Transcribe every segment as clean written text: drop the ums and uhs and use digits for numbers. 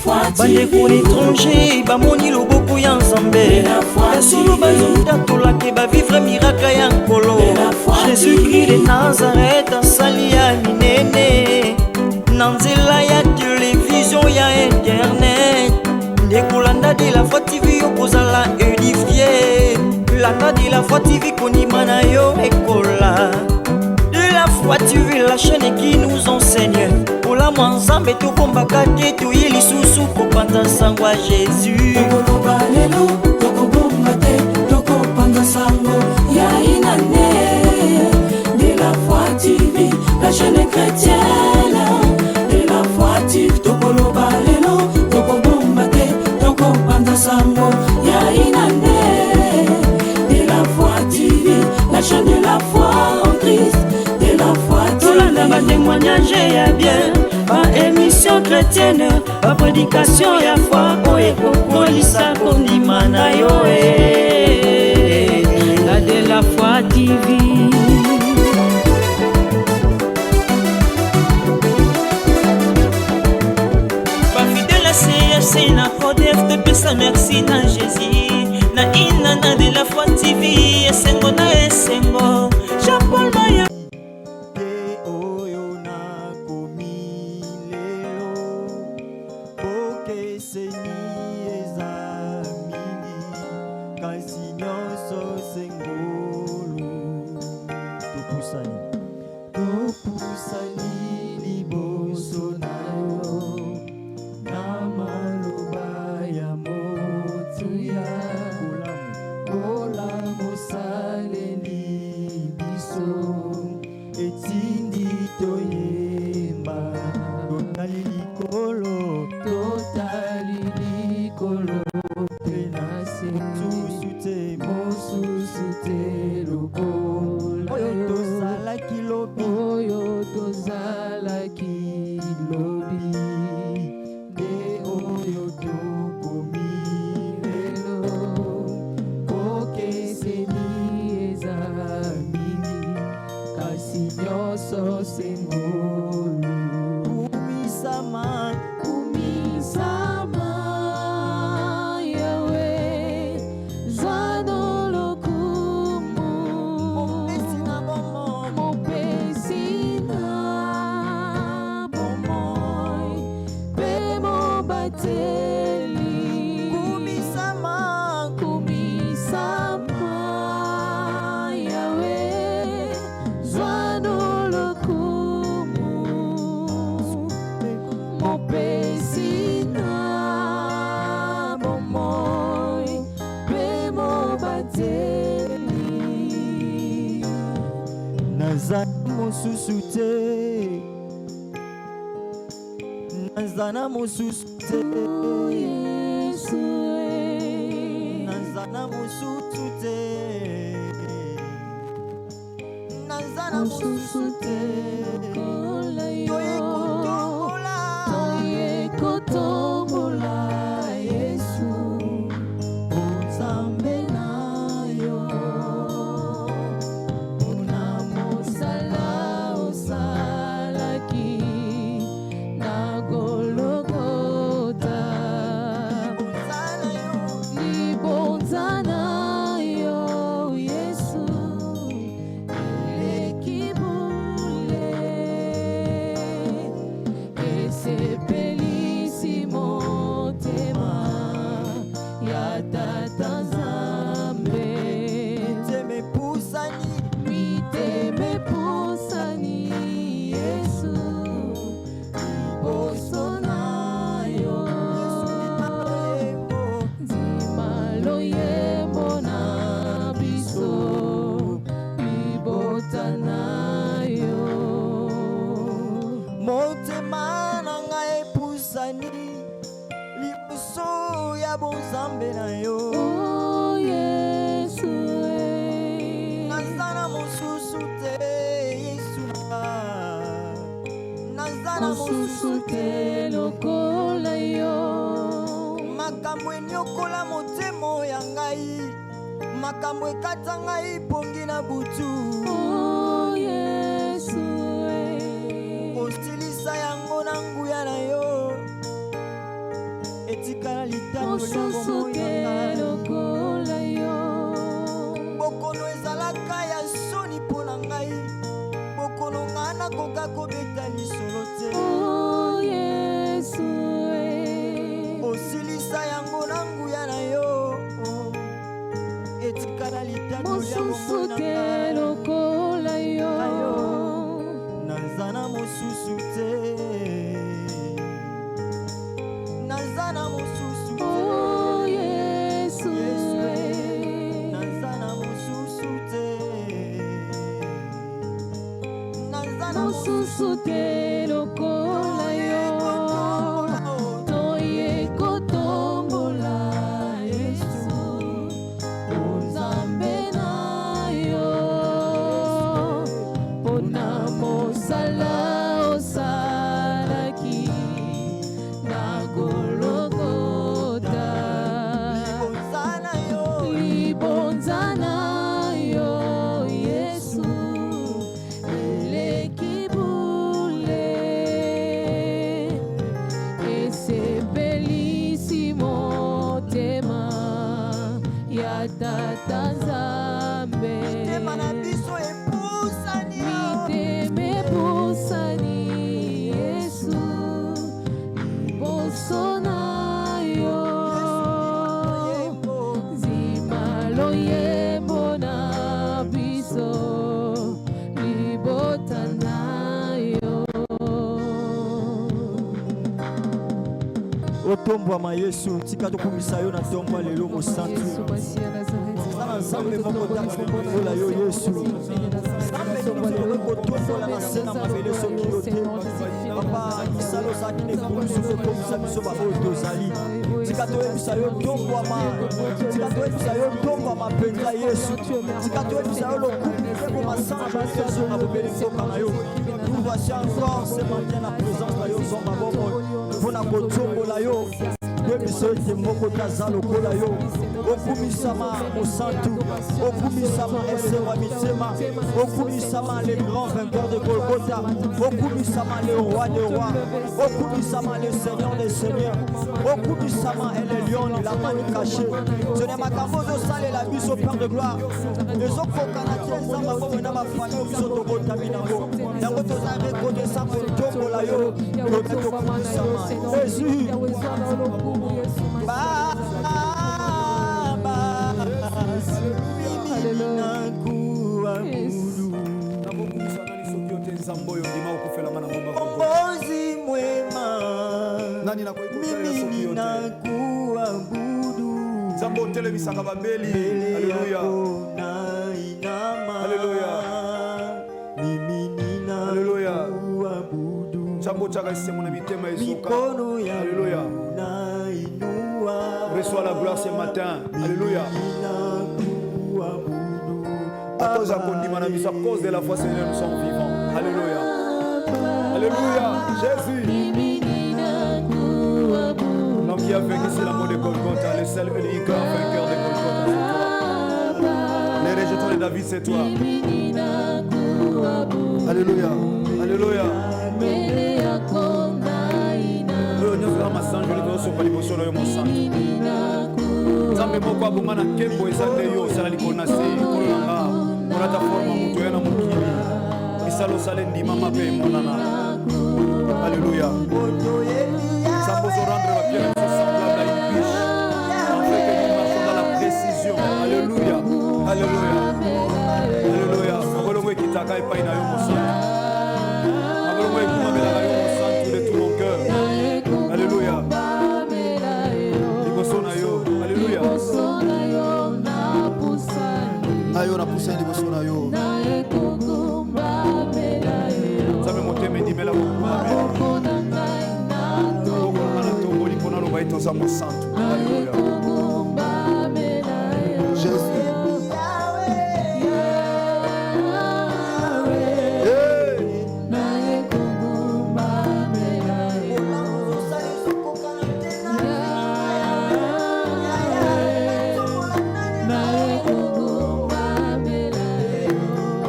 bande pour l'étranger bamoni loboko ya nzambe solo bazotatola ke bavivre miraka ya nkolo. Jésus-Christ de Nazareth asali ya minene na nzela ya télévision ya internet ndekolanda de la foi TV okozala édifié landa de la foi TV konima na yo ekola. De la foi TV, la chaîne qui nous enseigne pour la mwanzambe tokombaka te toye lisusu kopanda sango ya Jésus. Tokoloba lelo tokobomba te tokopanda sango ya inane. De la foi TV, la chaîne chrétienne. De la foi TV, tokoloba lelo tokobomba te tokopanda sango ya inane. De la foi TV, la chaîne de la foi en Christ. De la foi TV, tolanda ba témoignage ya bien, ba émission chrétienne, ba prédication ya foi oye kokolisa kondima na yo la de la foi TV. CFC na CODEF te pesa merci na Jésus na inana de la foi TV esengo na esengo Jean-Paul Maya oyo na komi lelo pokeseni eza mingi kasi nyonso sengolu topusani liboso na yo na maloba ya motuya kolamu saleli biso etindi toyemba totali likolo penase mosusu te lokola oyo tozalaki lobi nde oyo tokomi lelo pokeseni eza mingi kasi nyonso sengolu kumisama yawe zano lokumu mopesi na bomoi pe mobateli kumisama yawe zano lokumu mopesi na bomoi pe mobateli nazana mosusu te nazana mosusu te nazana mosusu te nazana mosusu te toye kotombola Yesu nzambe na yo mpona mosala osalaki na Golgota libonza na yo Yesu eleki bule esepelisi motema ya tata nzambe miteme pusani Yesu liboso na yo ndima loyembo na biso libota na yo motema na ngai epusani liboso ya bonzambe na yo Yesu nazana mosusu te Yesu nazana mosusu te lokola yo makambo enyokola motema ya ngai makambo ekata ngai pongi na butu Yesu osilisa yango na nguya na yo mosusu te lokola yo. Bokono ezalaka ya soni mpo na ngai, bokono nga nakoka kobeta lisolo te. Oh Yesu, osilisa yango na nguya na yo, etikala litatu mosusu te lokola yo. Nazana mosusu te, nazana mosusu te. Oh Yesu, nazana mosusu te, nazana mosusu te lokola yo. Toye kotombola Yesu, Nzambe na yo. Pona mosala osalaki na Golgotha. Libonza na yo Yesu, eleki bule, esepelisi motema ya Tata Nzambe. mitema na biso epusani, mitema epusani Yesu, liboso na yo. Zimalo yembo na biso, libota na yo. otombwama Yesu, tika tokumisa yo na tombo lelo mosantu. Sana Nzambe moko tanga kokola yo Yesu, Nzambe kotombola na sena mabele soki yo te. Papa misalo ozalaki na ekulusu kokomisa biso baoyo tozali. Tika toyebisa yo tombwama, tika toyebisa yo tombwama mpenza Yesu, tika toyebisa yo lokumu mpe komasange yesu na bobele mboka na yo. Nous voici encore ce matin na présence na yo zomba bomoi mpona kotombola yo. Yebiso ete moko taza lokola yo, okumisama mosantu, okumisama esewa mitema, okumisama le grand vainqueur de Golgotha, okumisama le roi des rois, okumisama le seigneur des seigneurs, okumisama et le lion de la manne cachée. Ce n'est makambo ozosalela biso Père de gloire, ezokokana te nzamba bomo na bafani biso tobotami nango, yango toza reconnaissant kotombola yo lote tokumisama Jésus. Baba, mimi nakuabudu, Mkombozi mwema, mimi nakuabudu, mbele yako nainama, mimi ninakuabudu, mikono yangu nainua. Reçois la gloire ce matin. Alléluia. À cause de la foi, Seigneur, nous sommes vivants. Alléluia. Alléluia. Jésus. L'homme qui a vaincu, c'est l'amour de Golgotha. Le seul unique vainqueur de Golgotha, c'est toi. Les rejetons de David, c'est toi. Alléluia. Alléluia. Nzambe moko abonga na nkembo eza te yo osala likolo na se likolo na nga molata forma moto oya na mokili misala osala endimama mpe emonana. Alléluia. Nzambe ozorendre bapierre biso semblable à une biche afin que nous marchons dans la précision. Alléluia. Alléluia. Alléluia. Mabolongo ekitaka epai na yo mosantu, mabolongo ekumabelaka yo mosantu de tout mon cœur. Alléluia. Alléluia. Ayo na pusa liboso na yo. Nzambe motema endimela kokumamela. Okolanga na tomboli mpona loba ete oza mosantu. Alléluia. Jésus.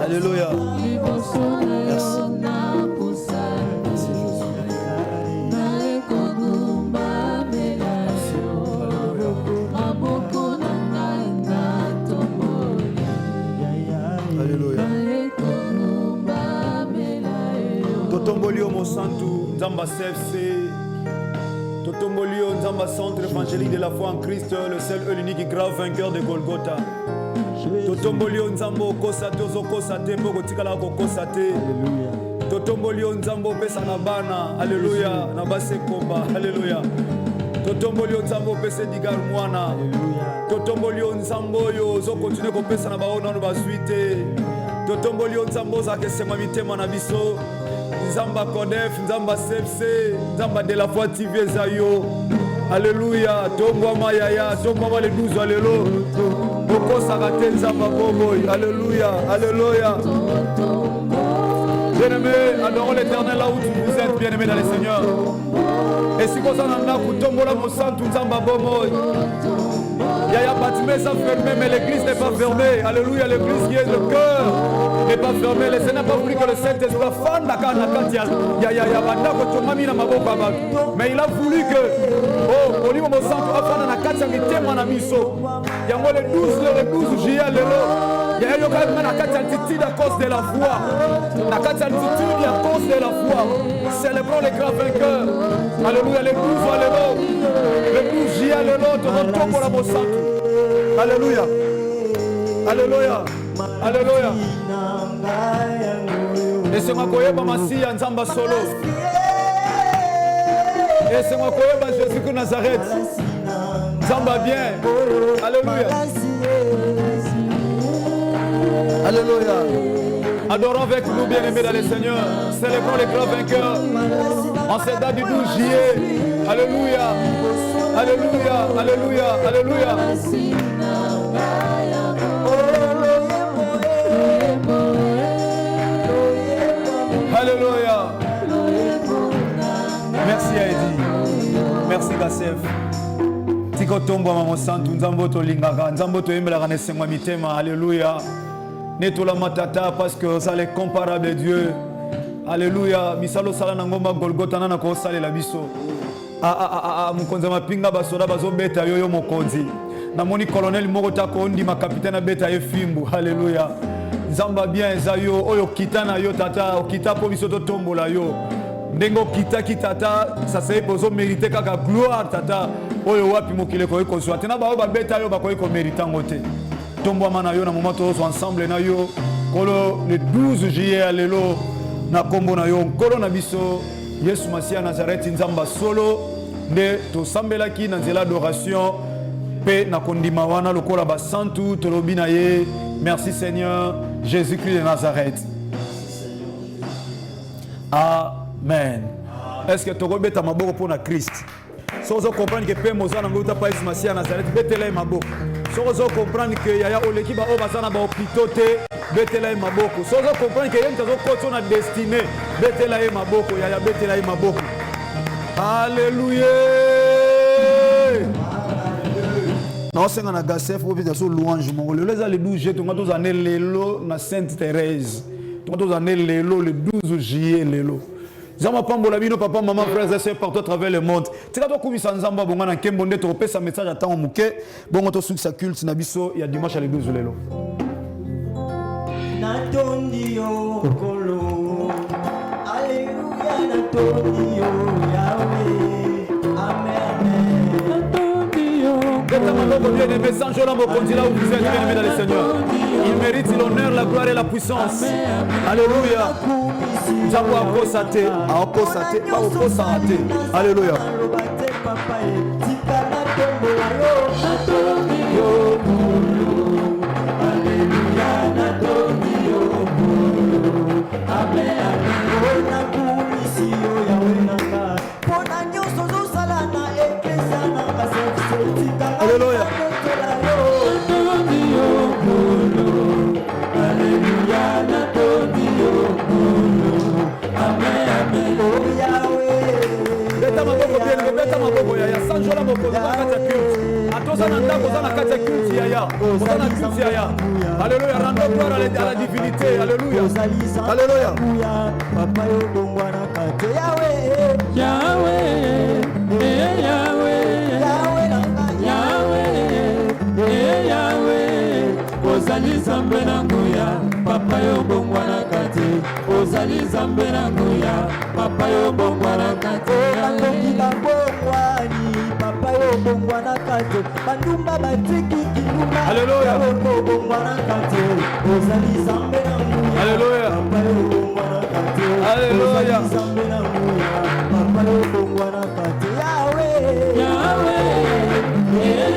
Alléluia. Merci. Mosantu, Nzamba CFC, Totombolio, Nzamba Centre évangélique de la foi en Christ, le seul et l'unique et grave vainqueur de Golgotha. Totombolio, Nzambo, Kosate, Ozokosate, Bogotikala, Kokosate. Totombolio, Nzambo, Pesanabana, Alléluia, Nabase Komba, Alléluia. Totombolio, Nzambo, Pese Digar Mwana, Totombolio, Nzambo, yo, zo continue ko pesa na baona no basuite. Totombolio, Nzambo, za kesema mitema na biso. Nzamba Kodef, Nzamba CFC, Nzamba de la foi TV Zayo. Alléluia, Tombo Mayaya, Tombo les 12 allélo. Boko Sarate Nzamba Boboy, Alléluia, Alléluia. Bien-aimés, adorons l'Éternel là où vous êtes, bien-aimés dans le Seigneur. Et si vous avez Tombola Mosantu Nzamba Boboy, Yaya Batimé ça fermé, mais l'église n'est pas fermée. Alléluia, l'église qui est le cœur n'est pas fermée. Le Seigneur n'a pas voulu que le Saint-Esprit soit fan mais il a voulu que oh, au niveau Mosantu afana na katia mitema na miso. Yango le 12 juillet lelo. Il y a eu quand même la altitude à cause de la foi. La altitude à cause de la foi. Célébrons les grands vainqueurs. Alléluia, les 12 alléluia. Les 12 juillet alléluia. Pour la Mosantu. Alléluia. Alléluia. Alléluia. Et c'est ma koyeba Massia Nzamba solo. Et c'est ma koyeba Jésus-Christ Nazareth. Nzamba bien. Alléluia. Alléluia. Adorons avec nous, bien-aimés dans le Seigneur. Célébrons les grands vainqueurs. En cette date du 12 juillet. Alléluia. Alléluia. Alléluia. Alléluia. Alléluia. Merci Aïdi. Merci Gassef. Tiko tombo mama santu nzambo to lingaka nzambo to yembelaka na sengwa mitema. Alléluia. Netola matata parce que ça est comparable à Dieu. Alléluia. Misalo sala na ngomba Golgotha nana ko salela biso. Mukonza mapinga basoda bazobeta yoyo mokonzi. Na moni colonel moko ta ko ndima capitaine beta efimbu. Alléluia. Nzamba bien zayo oyo kitana yo tata okita po biso to tombola yo. Ndengo kita kitata ça c'est pozo mériter kaka gloire tata oyo wapi mokile ko ekozwa tena ba ba beta yo ba ko mériter ngote. Tombo mana yo na moment tous ensemble na yo kolo le 12 juillet alelo na kombo na yo kolo na biso Yesu Masia Nazareth Nzamba solo de to sambelaki na nzela adoration pe na kondima wana lokola ba santu to lobina ye. Merci Seigneur Jésus-Christ de Nazareth. Amen. Est-ce que tu as bêta maboko pour na Christ? Si vous comprenez que Père Mozana ngouta pa Yesu Masia Nazareth betela maboko. Si vous comprenez que yaya oleki ba obazana ba hôpitaux betela maboko. Si vous comprenez que yem tazo koto na destiné betela maboko yaya betela maboko. Alléluia. Non, c'est un agacef pour faire des louanges. Les années 12 juillet, nous avons l'élo na Sainte Thérèse. Nous avons l'élo le 12 juillet l'élo. Zama pambola bino papa maman frères et sœurs partout à travers le monde. C'est quand on commence ensemble bonga na kembonde to pesa message à temps muke bongo to succès culte na biso il y a dimanche le 12 l'élo. Natondi yo kolo. Alléluia natondi yo Yahweh. Amen. Bien-aimé, sans jour là, là où vous êtes, bien-aimé dans le Seigneur. Il mérite l'honneur, la gloire et la puissance. Alléluia. Nzambo akosate, akosate, pas okosate. Alléluia. Alléluia. Beta maboko bien, beta maboko yaya. Sanjo la maboko na kata culte. Atoza na ndako za na kata culte yaya. Za na culte yaya. Alléluia. Rendre gloire à la divinité. Alléluia. Alléluia. Papa yo bongwana kate Yahweh. Yahweh. Yahweh. Yahweh. Ozali zambe na nguya. Papa yo bongwana kate te ozali nzambe na nguya papa yo bongwanaka te bakongi babongwani papa yo bongwanaka te bandumba batiki kinuma Alléluia. bongwanaka te ozali nzambe na nguya Alléluia. papa yo bongwanaka te Alléluia. ozali nzambe na nguya papa yo bongwanaka te yawe yawe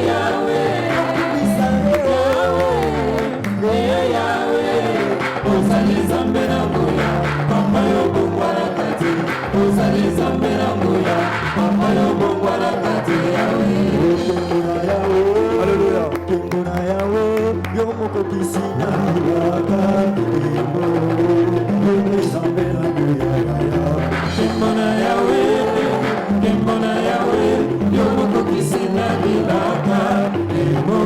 yawe yawe ozali nzambe na nguya papa yo bongwanaka te ozali nzambe na nguya papa yo bongwanaka te yawe Alléluia. Kembo na yawe yo moko kisi na bilaka kembo yo nzambe na nguya kembo na yawe yo moko kisi na bilaka kembo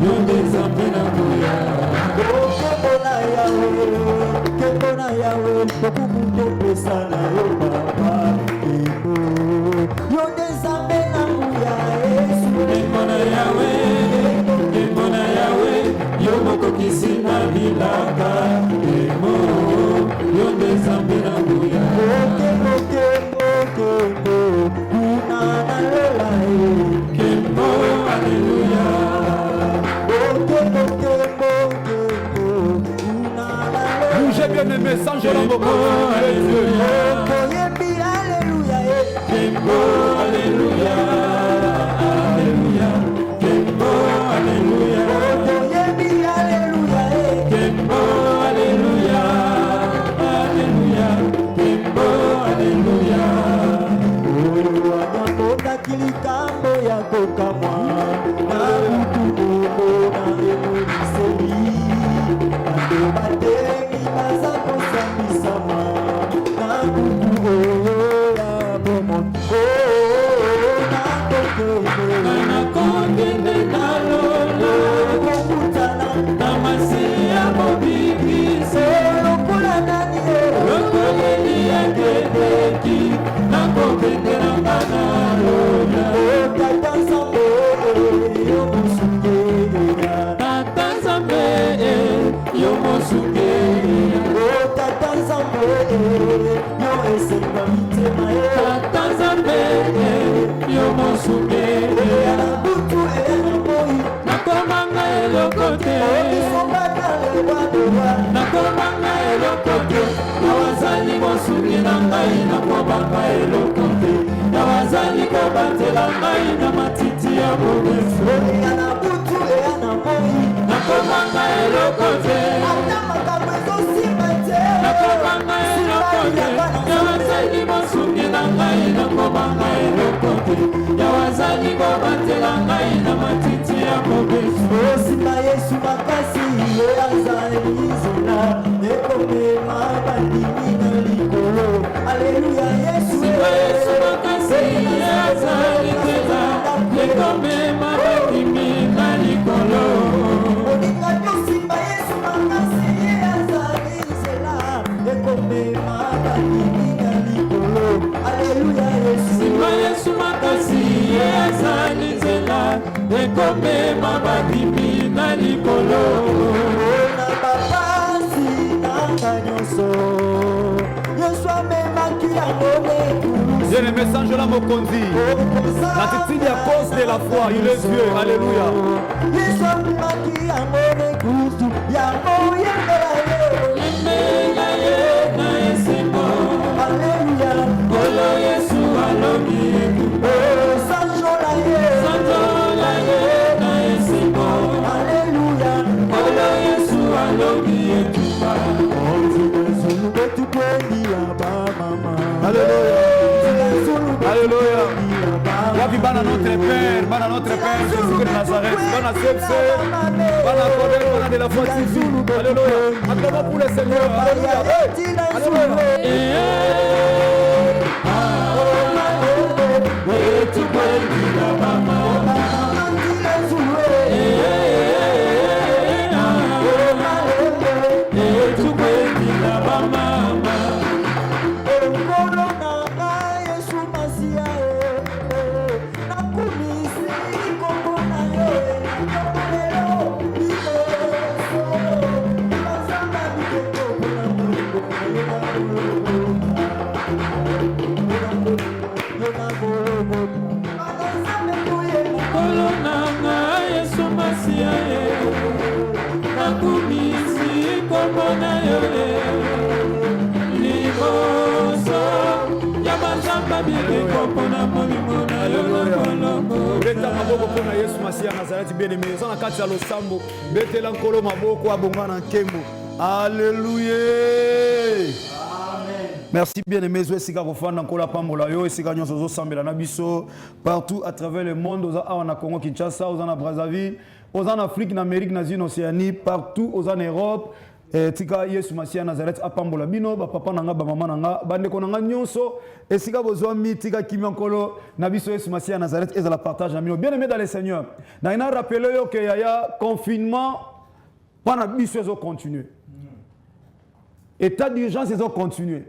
yo nzambe na nguya kembo na yawe tokumu topesa na yo papa kembo yo nzambe na nguya yesu kembo na yawe yo moko kisi na bilaka kembo yo nzambe na nguya kembo kuna na lela kembo haleluya Bougez bien aimé, sans je l'envoie. Kembo haleluya haleluya kembo haleluya kembo haleluya haleluya kembo haleluya likambo ya kokamwa na mutubuko na emoniseli bato batemi baza kosambisama na buku oyo ya bomoko nakokende na lolo kokutana na masi ya mobikisi lokola nani lokoleli ya kedeki nakokende na ngana lola tata nzambe yo mosungeya tata nzambe yo mosungeya tata nzambe yo esenga mitema tata nzambe yo mosungeya na butu eya na moi nakomanga eloko te nakomanga eloko te nawazali mosungi na ngai nakobanga eloko te nawazali kobatela ngai na matiti ya bobesu nakomanga eloko te nakomanga eloko te nawazali mosungi na ngai nakobanga eloko te nawazali kobatela ngai na matiti ya bobesu osima yesu makasi ye azali nzela ekomema bandimi na likolo aleluya yesu yesu makasi ye azali nzela ekomema bandimi na likolo olinga tosima yesu makasi ye azali nzela ekomema bandimi na likolo aleluya yesu sima yesu makasi ye azali nzela ekomema bandimi na likolo na bapasi nanga nyonso yesu amemaki yango mekulusu Bien-aimé, sans je la mokonzi. La titine à cause de la foi, il est Dieu. Alléluia. yesu amemaki yango mekulusu yango yembela ye yembela ye na esengo aleluya kolo yesu alobi sanjola ye sanzola ye na esengo aleluya kolo yesu alobi etuba ozulu betukwendi ya bamama Alléluia. Alléluia. Wapi bana notre Père, Jésus de Nazareth, bana sepse, bana Kodel, bana de la foi divine. Alléluia. Acclamons pour le Seigneur. Alléluia. Hey. Alléluia. etukwendi ya mama etukwendi ya bamama ekolo nanga yesu masiya nakumisi kombo na yo nakomolelo liboso bazanga bikeko mpona ya ye nakumisi kombo na yo liboso ya banzamba bileko mpona molimo na yo lokoloko beta maboko mpona Yesu Masiya Nazareti bien-aimé oza na kati ya losambo betela nkolo maboko abonga na nkembo. Alléluia. Merci bien-aimés, esika kofanda nkola pambola yo esika nyonso ozosambela na biso partout à travers le monde, oza awa na Congo Kinshasa, oza na Brazzaville, oza na Afrique, na Amérique, na zone Océanie, partout oza na Europe. Tika Yesu Masiya Nazareth apambola bino ba papa nanga ba mama nanga bandeko nanga nyonso esika bozwa tika kimia nkolo na biso Yesu Masiya Nazareth ezala partage na bino. Bien-aimés dans le Seigneur, na ina rappeler yo que yaya confinement pana biso ezo continuer. État d'urgence ezo continuer.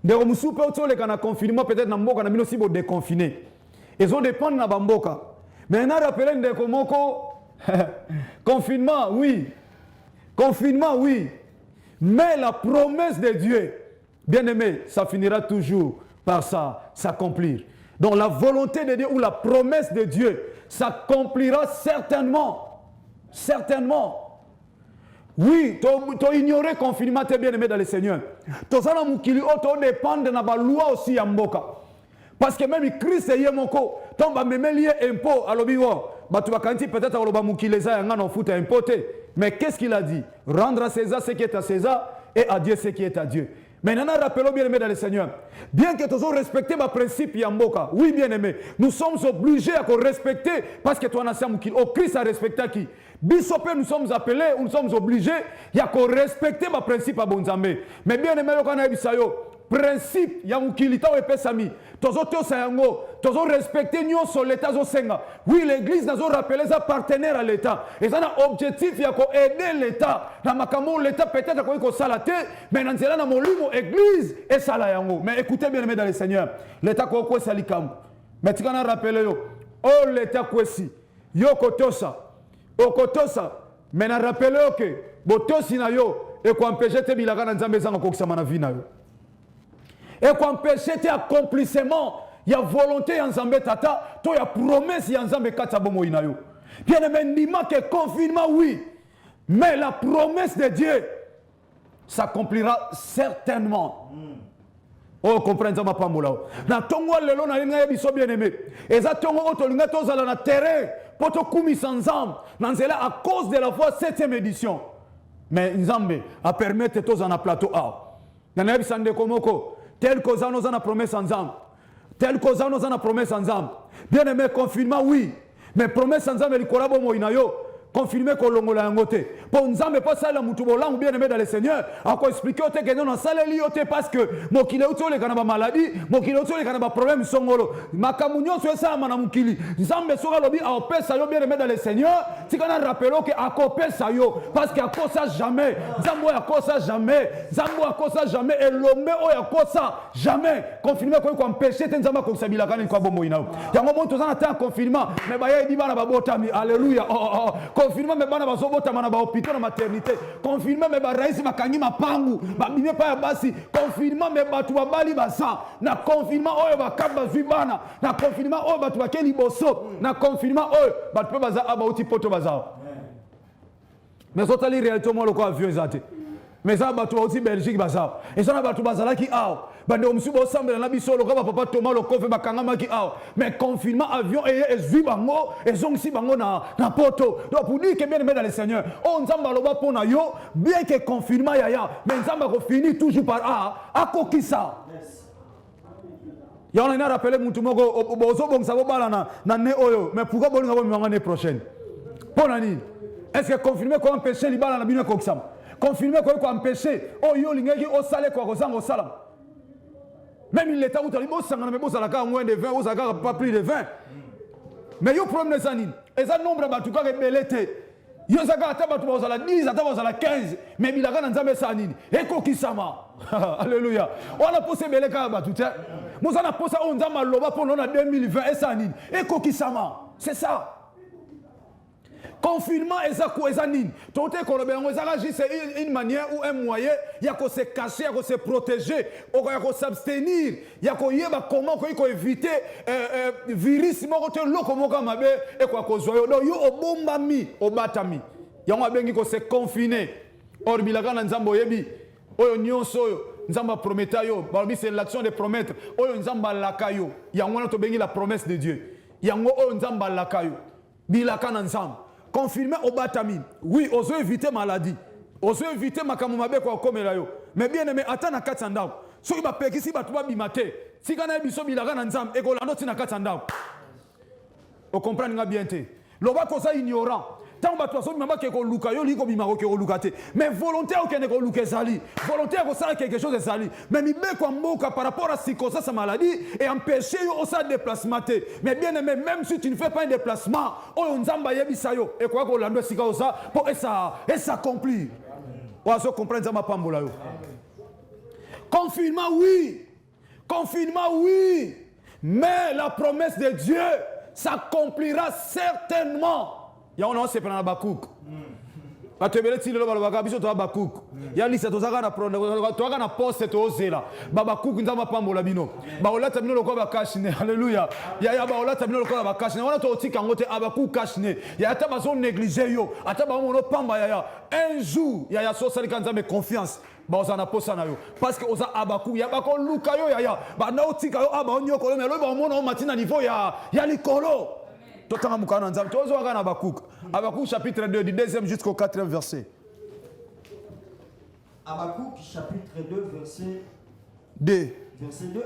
Ndeko musupe otoleka na confinement peut-être na mboka na bino si bo déconfiné. Ezo dépendre na bamboka. Mais na rappeler ndeko moko confinement oui. Confinement, oui, mais la promesse de Dieu, bien aimé, ça finira toujours par s'accomplir. Donc la volonté de Dieu ou la promesse de Dieu s'accomplira certainement. Certainement. Oui, tu as ignoré le confinement, tu es bien aimé dans le Seigneur. Tu as dépendre de la loi aussi à Mboka. Parce que même Christ est moko, tu vas même lier impôt à l'obiwo. Tu vas peut-être à l'obamukileza et en fout à impoter. Mais qu'est-ce qu'il a dit? Rendre à César ce qui est à César et à Dieu ce qui est à Dieu. Maintenant, rappelons bien aimé dans le Seigneur. Bien que tous respecté ma principe Yamboka, oui bien aimé, nous sommes obligés à respecter parce que toi au Christ a respecté qui? Bisopé, nous sommes appelés, nous sommes obligés à respecter ma principe à Bonzambe. Mais bien aimé, le Bisayo. Principe ya mukilita ou pesami tozo sayango tozo respecter nyonso l'état zo senga. Oui, l'église nazo rappeler sa partenaire à l'état et ça un objectif ya ko aider l'état na makamo l'état peut-être ko salate mais na nzela na molimo église et sala yango. Mais écoutez bien aimé dans le Seigneur, l'état ko salikam mais tu kana rappeler yo oh l'état kwesi yo kotosa okotosa mais na rappeler que botosi na yo et ko empêcher te bilaka na nzambe zanga ko kisama na vie na yo. Et qu'on empêche tes accomplissements, il y a volonté, il y a Nzambe tata, il y a promesse, il y a Nzambe katsabomo inayo. Bien aimé, dis-moi que confinement, oui, mais la promesse de Dieu s'accomplira certainement. Oh, comprenez ma pamoula. Na tongo lelo na linga biso bien aimé. Et ça tongo oto linga tozala na terrain, poto kumi ensemble. Nanzela à cause de la foi 7e édition. Mais Nzambe a permettre tous en plateau A. Na bisande komoko. Tel que nous avons promesse ensemble. Tel que nous avons promesse ensemble. Bien aimé, confinement, oui. Mais promesse ensemble, il y a des gens confirmer que l'on a ngoté. Pour nous amener pas ça la mutubola ou bien aimé dans le Seigneur. Encore expliquer au que non ça les lioté parce que mon kilo auto les kanaba maladie, mon kilo auto les kanaba problème songolo. Makamunyo so ça mana mukili. Nzambe soka lobi a opesa yo bien aimé dans le Seigneur. Si kana rappelons que a kopesa yo parce que a kosa jamais. Nzambo a kosa jamais. Nzambo a kosa jamais et l'homme o a kosa jamais. Confirmer ko empêcher nzamba ko sabila kana ko bomo inao. Ya mo to zana ta confinement mais ba ye di bana ba botami. Alléluia. Confinement mais bana bazobota mana ba hôpital na maternité. Confinement mais ba raisi makangi mapangu. Ba bime pa ya basi. Confinement mais ba tu ba bali basa. Na confinement oyo ba kaba zibana. Na confinement oyo ba tu ba keli boso. Na confinement oyo ba tu baza aba uti poto baza. Mais ça tali réalité moi le quoi avion zate. Mais ça ba tu aussi Belgique baza. Et ça na ba tu bazala ki a. Bande omusubo semble na biso le ba papa Thomas le kofe bakanga ki a. Mais confinement avion et zubango et zongsi bango na poto. Donc pour dire que bien aimé dans le Seigneur, on nzamba loba pona yo bien que confinement yaya, mais nzamba ko finit toujours par a kokisa. Ya on a rappelé mutu moko bozo bongsa bo bala na ne oyo, mais pourquoi bolinga bo mi l'année prochaine? Pona ni. Est-ce que confirmer ko empêcher li bala na bino kokisa? Confirmer ko empêcher o yo lingaki o sale ko kozanga o salam. Même il l'État où tu as dit, bon, ça n'a pas moins de 20, ça n'a pas plus de 20. Mais il y a un problème de ça. Et ça, nombre de batuka est belleté. Il y a un 10, il y a 15. Mais il y a un peu de ça. Et qui ça m'a? Alléluia. On a posé belleté à batuka. Nous avons posé on a loba pour 2020 et ça. Et qui ça m'a? C'est ça. Confinement eza nini. Tote kolobengo c'est une manière ou un moyen ya ko se cacher, ya ko se protéger, ya ko s'abstenir, ya ko yeba comment ko éviter virus moko te loko moka mabe e ko kozwa yo. Donc yo obombami, obatami. Yango abengi ko se confiner. Or bilaka na nzambo yebi oyo nyonso oyo nzamba prometa yo. Balobi c'est l'action de promettre. Oyo nzamba laka yo. Yango na to bengi la promesse de Dieu. Yango oyo nzamba laka yo. Bilaka na nzamba. Confirmer au batami. Oui, oso éviter maladie. Oso éviter makambo mabe ko komela yo. Mais bien aimé, attends na katanda. So iba pekisi ba tuba bimate. Si kana biso bilaka na nzamba e ko lando tina katanda. O comprendre nga bien te. Loba ko ça ignorant. Tant que tu as dit que tu luka yo liko bimako ke lukate. Mais volontaire que ne ko luke sali. Volontaire que ça quelque chose de sali. Mais mi be ko mboka par rapport à circonstance sa maladie et empêcher yo ça déplacement. Mais bien aimé, même si tu ne fais pas un déplacement, o nzamba yebisa yo et quoi ko lando sika ça pour et ça accomplir. On se comprendre ça ma pambola yo. Confinement oui. Confinement oui. Mais la promesse de Dieu s'accomplira certainement. Ya on a se prendre Habakkuk. Batebele ti lelo balobaka biso to Habakkuk. Ya lisa to zaka na prendre to zaka na poste to zela. Habakkuk nzamba pambola bino. Ba olata bino lokwa ba kashine. Haleluya. Ya ba olata bino lokwa ba kashine. Wana to tika ngote Habakkuk kashine. Ya ata bazo négliger yo. Ata ba mono pamba ya. Un jour ya so sali kanza me confiance. Ba ozana posa na yo. Parce que oza Habakkuk ya ba ko luka yo ya. Ba na otika yo aba onyo kolo me lo ba mono matina niveau ya likolo. Habakkuk chapitre 2 du 2e jusqu'au 4e verset. Habakkuk chapitre 2 verset 2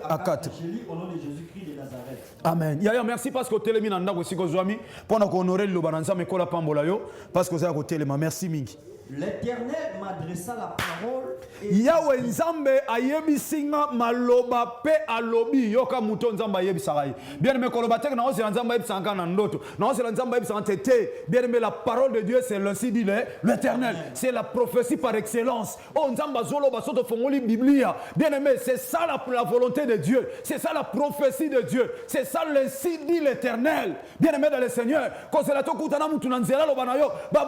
à 4. Je lis au nom de Jésus-Christ de Nazareth. Amen. Yaya merci parce que télémi nanda ko siko zwami pona ko honorer le bananza me kola pambola yo parce que ça ko téléma merci mingi. L'Éternel m'adressa la parole et Yahweh nzambe ayebisinga maloba pe alobi yoka muto nzambe ayebisaka. Bien aimé koloba tek na ose nzambe ayebisaka na ndoto. Na ose nzambe ayebisaka tete. Bien aimé la parole de Dieu c'est l'ainsi dit l'Éternel. C'est la prophétie par excellence. Oh nzamba zolo basoto fongoli Biblia. Bien aimé c'est ça la volonté de Dieu. C'est ça la prophétie de Dieu. C'est ça l'ainsi dit l'Éternel. Bien aimé dans le Seigneur. Quand c'est la tokutana mutu nanzela lo banayo. Ba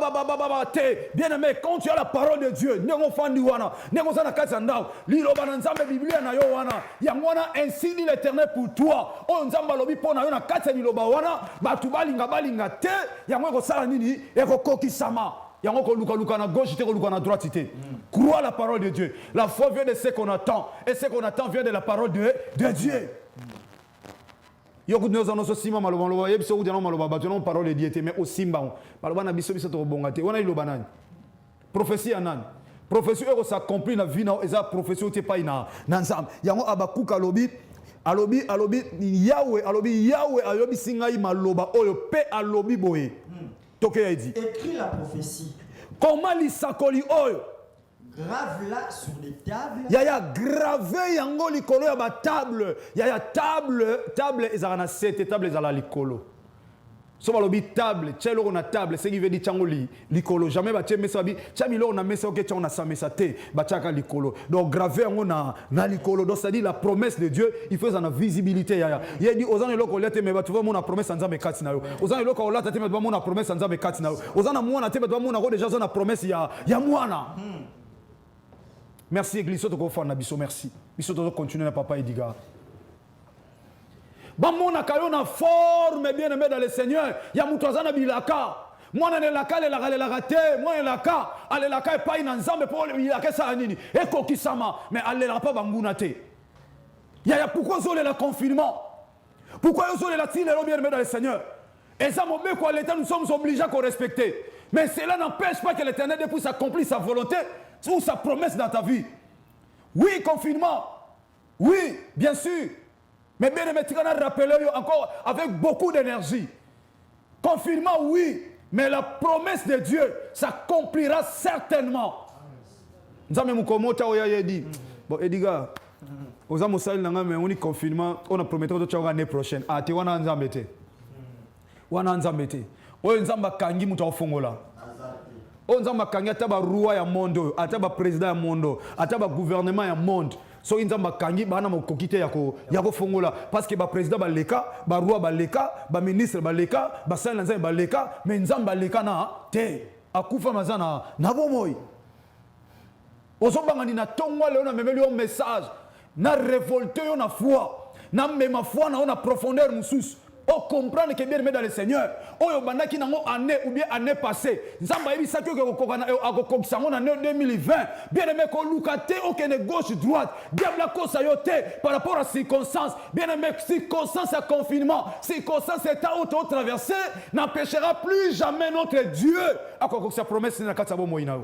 te. Bien aimé quand tu as la parole de Dieu, nengo fandi wana, nengo sana kati ndao, liloba na nzambe Biblia na yo wana, yango wana ainsi dit l'Éternel pour toi. O nzamba lobi pona yo na kati liloba wana, batu balinga te, yango ko sala nini, eko kokisama. Yango ko luka na gauche te ko luka na droite te. Crois la parole de Dieu. La foi vient de ce qu'on attend et ce qu'on attend vient de la parole de Dieu. Yoko nous annonce aussi maloba yebiso udana maloba batu na parole de Dieu mais aussi mba. Maloba na biso to bongate. Wana liloba nani? Prophétie anan. Prophétie eko s'accomplit na vie na eza prophétie te pa ina nzam. Yango Habakkuk alobi Yahweh ayobi singai maloba oyo pe alobi boye. Toke ya dit. Écris la prophétie. Comment lisakoli oyo? Grave-la sur les tables. Yaya gravé yango likolo ya ba table. Yaya table ezala na 7 table ezala likolo. So balobi table, tchelo na table, c'est qui veut dire tchangoli, likolo. Jamais ba tche mesa bi, tchamilo na mesa ok tchang na sa mesa te, ba tchaka likolo. Donc gravé yango na likolo. Donc ça dit la promesse de Dieu, il faut en visibilité yaya. Il dit ozana loko lete me ba tu vois mon promesse nzambe kati na yo. Ozana loko lata te me ba mon promesse nzambe kati na yo. Ozana mwana te me ba mon ko déjà zona promesse ya mwana. Merci église to ko fa na biso merci. Biso to continuer na papa Ediga. Bamona kayo na forme bien aimé dans le Seigneur. Ya mutwazana bilaka. Mwana ne laka le la rate. Mwana laka ale laka pa ina nzambe po le laka sa nini. Eko kisama mais ale la pa banguna te. Ya pourquoi zole la confinement? Pourquoi zole la tine bien aimé dans le Seigneur? Et ça mon be quoi l'état nous sommes obligés à respecter. Mais cela n'empêche pas que l'Éternel puisse accomplir sa volonté ou sa promesse dans ta vie. Oui, confinement. Oui, bien sûr. Mais bien aimé, tu vas rappeler encore avec beaucoup d'énergie. Confinement, oui, mais la promesse de Dieu s'accomplira certainement. Nous avons dit, bon, Ediga, aux hommes mais on est confinement, on a promis de l'année prochaine. Ah, tu vas en embêter. Wana nzambete. Oyo nzamba kangi muta ofongola. O nzamba kangi ataba roi ya monde, ataba président ya monde, ataba gouvernement ya monde. so nzamba kangi bana mokokite yako fongola parce que ba président ba leka ba roi ba leka ba ministre ba leka ba sala nzamba ba leka mais nzamba leka na te akufa mazana na bomoi ozobanga ni na tongwa leo na memeli yo message na révolter yo na foi na mema foi na ona profondeur mususu o comprendre que bien aimé dans le Seigneur oyo bandaki nango année ou bien année passée nzamba yebi saki ko kokana akokokisa ngo na 2020 bien aimé ko lukate okene gauche droite diable akosa yo te par rapport à circonstances bien aimé circonstances à confinement circonstances état auto traversé n'empêchera plus jamais notre Dieu akokokisa promesse na kata bo moina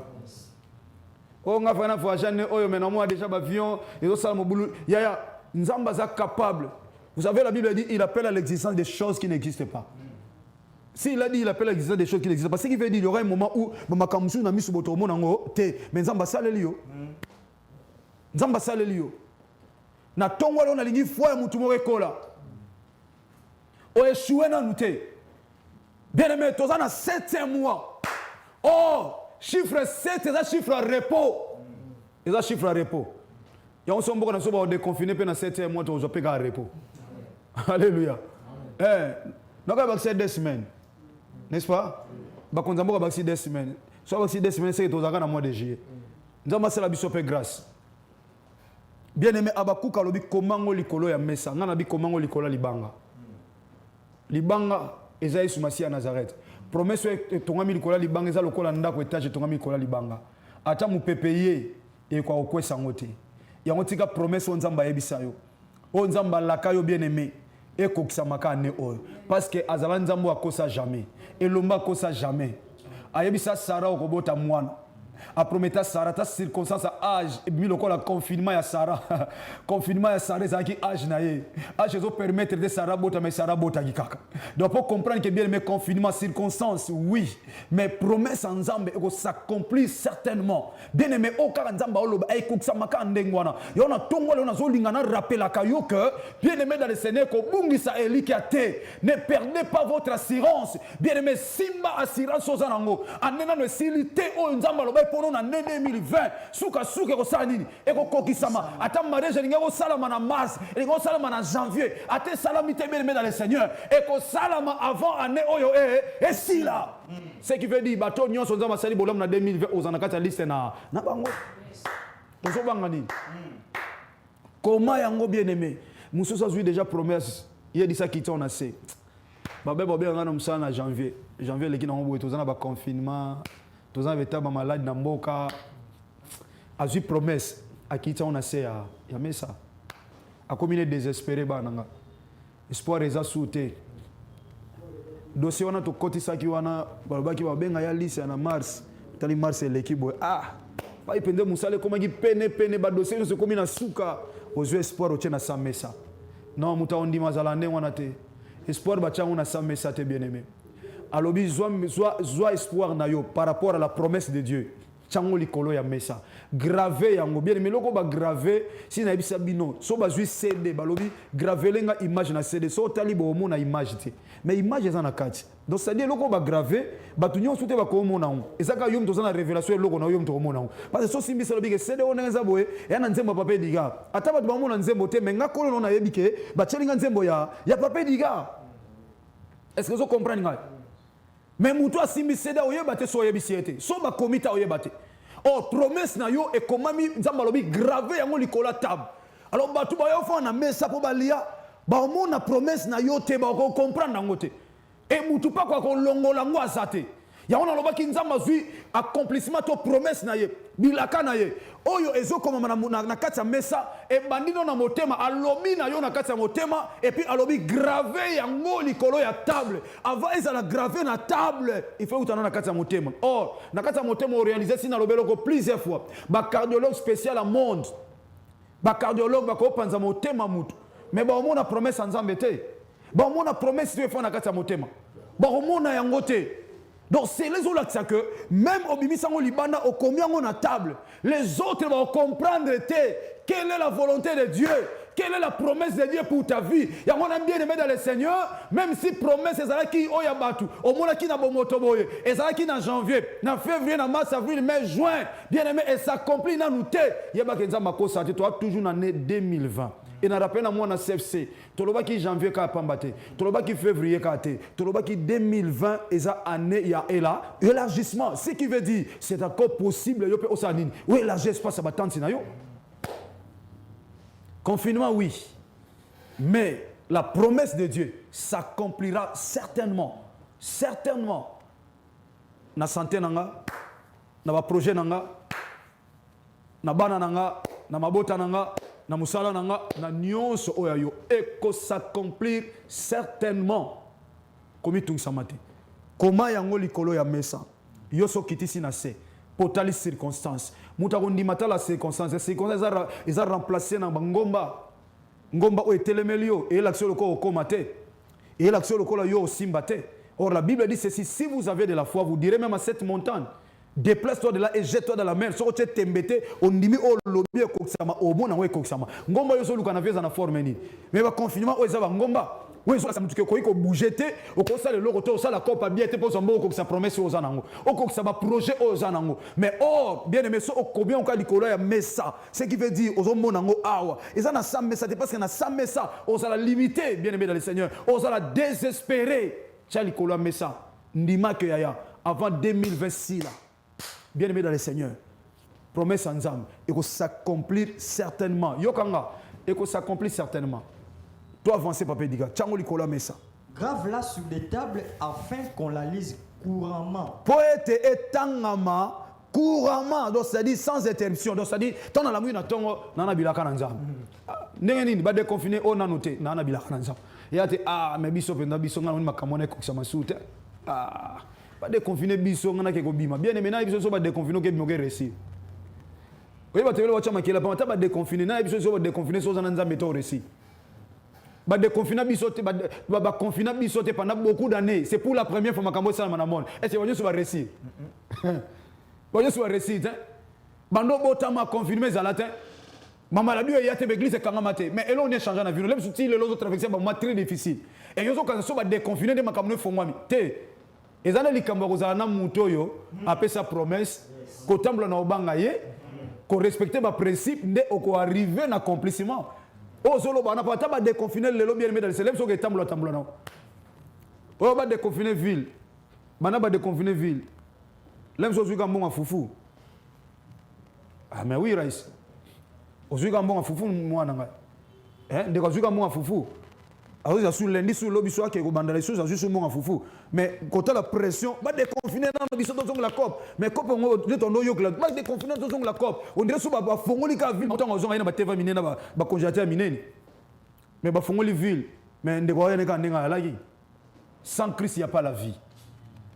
o nga fana voyagane oyo menamo déjà ba avion et ça mo bulu ya nzamba za capable. Vous savez, la Bible dit il appelle à l'existence des choses qui n'existent pas. S'il a dit il appelle à l'existence des choses qui n'existent pas, ce qui veut dire qu'il y aura un moment où Mamakamsu n'a mis sur votre monde, mais Nzamba Salelio. Nzamba Salelio. Na tongwa on a ligné foi mutumo rekola. O échoué na nouté. Bien aimé, tous en a 7e mois. Oh, chiffre 7, c'est un chiffre à repos. C'est un chiffre à repos. Il y a un sombre qui a déconfiné pendant 7e mois, tu as payé à repos. Alléluia. Nous avons vacciné 2 semaines. N'est-ce pas? Nous avons vacciné 2 semaines. Soit vacciné 2 semaines, c'est que nous avons mois de juillet. Nous avons fait la bisop grâce. Bien aimé, Abakou Kalobi, comment likolo ya mesa. Nous avons dit comment likolo libanga. Libanga, Esaïe Soumasi à Nazareth. Promesse est tongami likolo libanga, Esaïe lokola ndako étage tongami likolo libanga. Ata mu pepeye et kwa okwe sangote. Ya ngotika promesse on nzamba yebisa yo. O nzamba lakayo bien aimé. Et koksamaka ne oyo parce que azala nzambo akosa jamais et lomba akosa jamais ayebisa Sarah okobota mwana a prometa Sarah ta circonstance à âge et miloko la confinement ya Sarah confinement ya Sarah zaki âge na ye âge zo permettre de Sarah bota mais Sarah bota kikaka donc pour comprendre que bien mais confinement circonstance oui mais promesse en nzambe eko s'accomplit certainement bien aimé aucun nzamba oloba ay koksamaka ndengwana yona tongo le nazo lingana rappela kayo que bien aimé dans le Seigneur ko bungisa elikate ne perdez pas votre assurance bien aimé simba assurance ozanango anena no silité o nzamba loba pendant l'année 2020 souka ko sanini et ko kokisama ata mariage linga ko salama na mars et ko salama na janvier ate salamité bien aimé dans le Seigneur et ko salama avant année oyo et si là ce qui veut dire bato nyonso nzamba sali bolam na 2020 ozana kata liste na bango tozo bangani comment yango bien aimé musoso azui déjà promesse il a dit ça qui t'en a assez babé ngana musana na janvier leki na ngo tozana ba confinement tous en état malade dans mboka a eu promesse à qui on a c'est ya mesa a combiné désespéré bananga espoir eza sauté dossier on a to côté ça qui wana balobaki ba benga ya liste na mars tali mars l'équipe pas ipende musale comme qui pene ba dossier no se comme na suka aux espoir au na sa mesa non muta ondi mazalande wana te espoir ba changu na sa mesa te bien aimé. Alors, soit espoir na yo par rapport à la promesse de Dieu. Chango likolo ya mesa. Gravé yango bien mais loko ba gravé si na bisa bino. So ba zui CD balobi gravé lenga image na CD. So tali bo mona image te. Mais image za na kati. Donc c'est dire loko ba gravé ba tunyo soute ba ko mona ngo. Ezaka yom to na révélation loko na yom to mona ngo. Parce que so simbi salobi ke CD on nza boye ya na nzembo pape diga. Ata ba ba mona nzembo te mais ngakolo na yebike ba chelinga nzembo ya pape diga. Est-ce que vous comprenez? Mais moutou a simbi seda oyebate so oyebisiete. So ba komita oyebate. Oh promesse na yo et comment mi nzambalobi gravé yango likola table. Alors batu ba yo fa na mesa po balia ba omona promesse na yo te ba ko comprendre nango te. Et moutou pa kwa ko longola ngo azate. Ya ona loba ki nzamba zui accomplissement to promesse na ye bilaka na ye oyo ezo koma na kati ya mesa e bandino na motema alobi na yo na kati ya motema et puis alobi gravé yango likolo ya table avant ezala gravé na table il faut utana na kati ya motema or na kati ya motema o réaliser si na lobeloko plusieurs fois ba cardiologue spécial à monde ba cardiologue ba ko panza motema mutu mais ba omona promesse nzambe te ba omona promesse tu fa na kati ya motema ba omona yango te. Donc c'est les autres que même au bimisango libana au combien on a table les autres vont comprendre quelle est la volonté de Dieu Quelle est la promesse de Dieu pour ta vie? Il y a mon bien aimé dans le Seigneur, même si promesse est là qui oyabatu, au moins qui n'a pas motoboye, et ça qui n'a janvier, n'a février, n'a mars, avril, mai, juin, bien aimé, et s'accomplit dans nous. Il y a pas que ça m'a constaté, toi toujours en année 2020. Et n'a rappelé à moi dans CFC, toloba qui janvier ka pambate, toloba qui février ka té, toloba qui 2020 et ça année ya et là, élargissement, ce qui veut dire c'est encore possible yo pe osanine. Oui, élargir espace à batante na yo. Confinement oui. Mais la promesse de Dieu s'accomplira certainement. Certainement. Na santé nanga, na ba projet nanga, na bana nanga, na mabota nanga, na musala nanga, na nyonso oyayo eko s'accomplir certainement. Komi tung samate. Koma yango likolo ya mesa. Yoso kitisi na se. Potali circonstance. Mutakondi mata la circonstance. Circonstance eza remplacer na ngomba. Ngomba o etelemelio et l'action le ko komate. Et l'action le ko la yo simbate. Or la Bible dit ceci, si vous avez de la foi, vous direz même à cette montagne, déplace-toi de là et jette-toi dans la mer. Si tu es tembêté, on dit au lobby koksama au bon en koksama. Ngomba yo so luka na veza na forme ni. Mais ba confinement o ezaba ngomba. Oui, ça me dit que quoi bouger au conseil de l'autre ça la copa bien te pour son beau comme ça promesse aux anango. Au comme ça va projet aux anango. Mais oh bien aimé so combien on cas dikolo ya messa. Ce qui veut dire aux hommes nango awa. Et ça na sam messa parce que na sam messa aux la limiter bien aimé dans le Seigneur. Aux la désespérer. Chali kolo messa. Ndima que yaya avant 2026 là. Bien aimé dans le Seigneur. Promesse ensemble et que s'accomplir certainement. Yokanga et que s'accomplir certainement. Toi avancer papa diga. Tchango likola messa. Grave-la sur des tables afin qu'on la lise couramment. Poète et tangama couramment. Donc c'est-à-dire sans interruption. Donc c'est-à-dire tant dans la mouille na tongo nana bilaka nanzam. Nengenini ba déconfiné on a noté nana bilaka nanzam. Yate mais biso penda biso ngana makamone ko sama soute. Ba déconfiné biso ngana ke ko bima. Bien aimé na biso so ba déconfiné ke bimoke récit. Oui ba tevelo wacha makela pa ba déconfiné na biso so ba déconfiné so za nanzam beto récit. Ba déconfiné bisoté ba confiné bisoté pendant beaucoup d'années. C'est pour la première fois makambo ça na monde. Est-ce que vous sur récit? Vous sur récit hein? Bando botama confirmé zalatin. Maman la Dieu y a te église kangamate. Mais elle on est changé na vie. Même si les autres traverser ba très difficile. Et yoso quand so ba déconfiné de makambo fo moi mi. Te. Ezana likambo kozala na mutoyo après sa promesse ko tambla na obanga ye ko respecter ba principe nde oko arriver na accomplissement. Oh solo ba na pas ba déconfiner le lobby dans le célèbre so que tambla na. Oh ba déconfiner ville. Bana ba déconfiner ville. L'aime so zuka mbonga fufu. Ah mais oui Raïs. Ozuka mbonga fufu mwana nga. Ndeko zuka mbonga fufu. Alors ça sur lundi sur lobby so ke ko bandala so ça sur mbonga fufu. Mais quand la pression ba déconfiner dans biso to la COP. Mais COP ngo de tondo yo ba déconfiner to la COP. On dirait so ba fongoli ka ville to ngozonga ina ba teva minena ba congélateur minene. Mais ba fongoli ville. Mais ndeko ya neka ndenga laki. Sans Christ il n'y a pas la vie.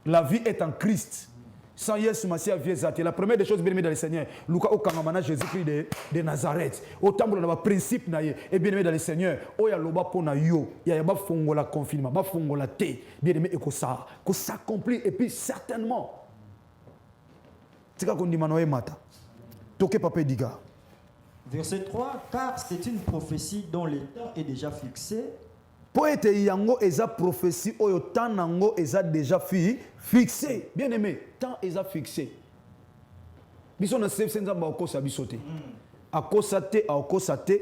La vie est en Christ. Sans Yesu Masia viezati. La première des choses bien aimées dans le Seigneur. Luka okangamana Jésus-Christ de Nazareth. Autant pour le principe na ye. Et bien aimé dans le Seigneur. Oya loba pona yo. Ya ba fongo la confinement. Ba fongo la te. Bien aimé et que ça s'accomplit. Et puis certainement. Tika kondi manoe mata. Toke pape diga. Verset 3. Car c'est une prophétie dont le temps est déjà fixé. Poète yango eza prophétie oyo tanango eza déjà fixé. Bien aimé, temps eza fixé. Biso na sef senza ba okosa bisote. Akosate akosate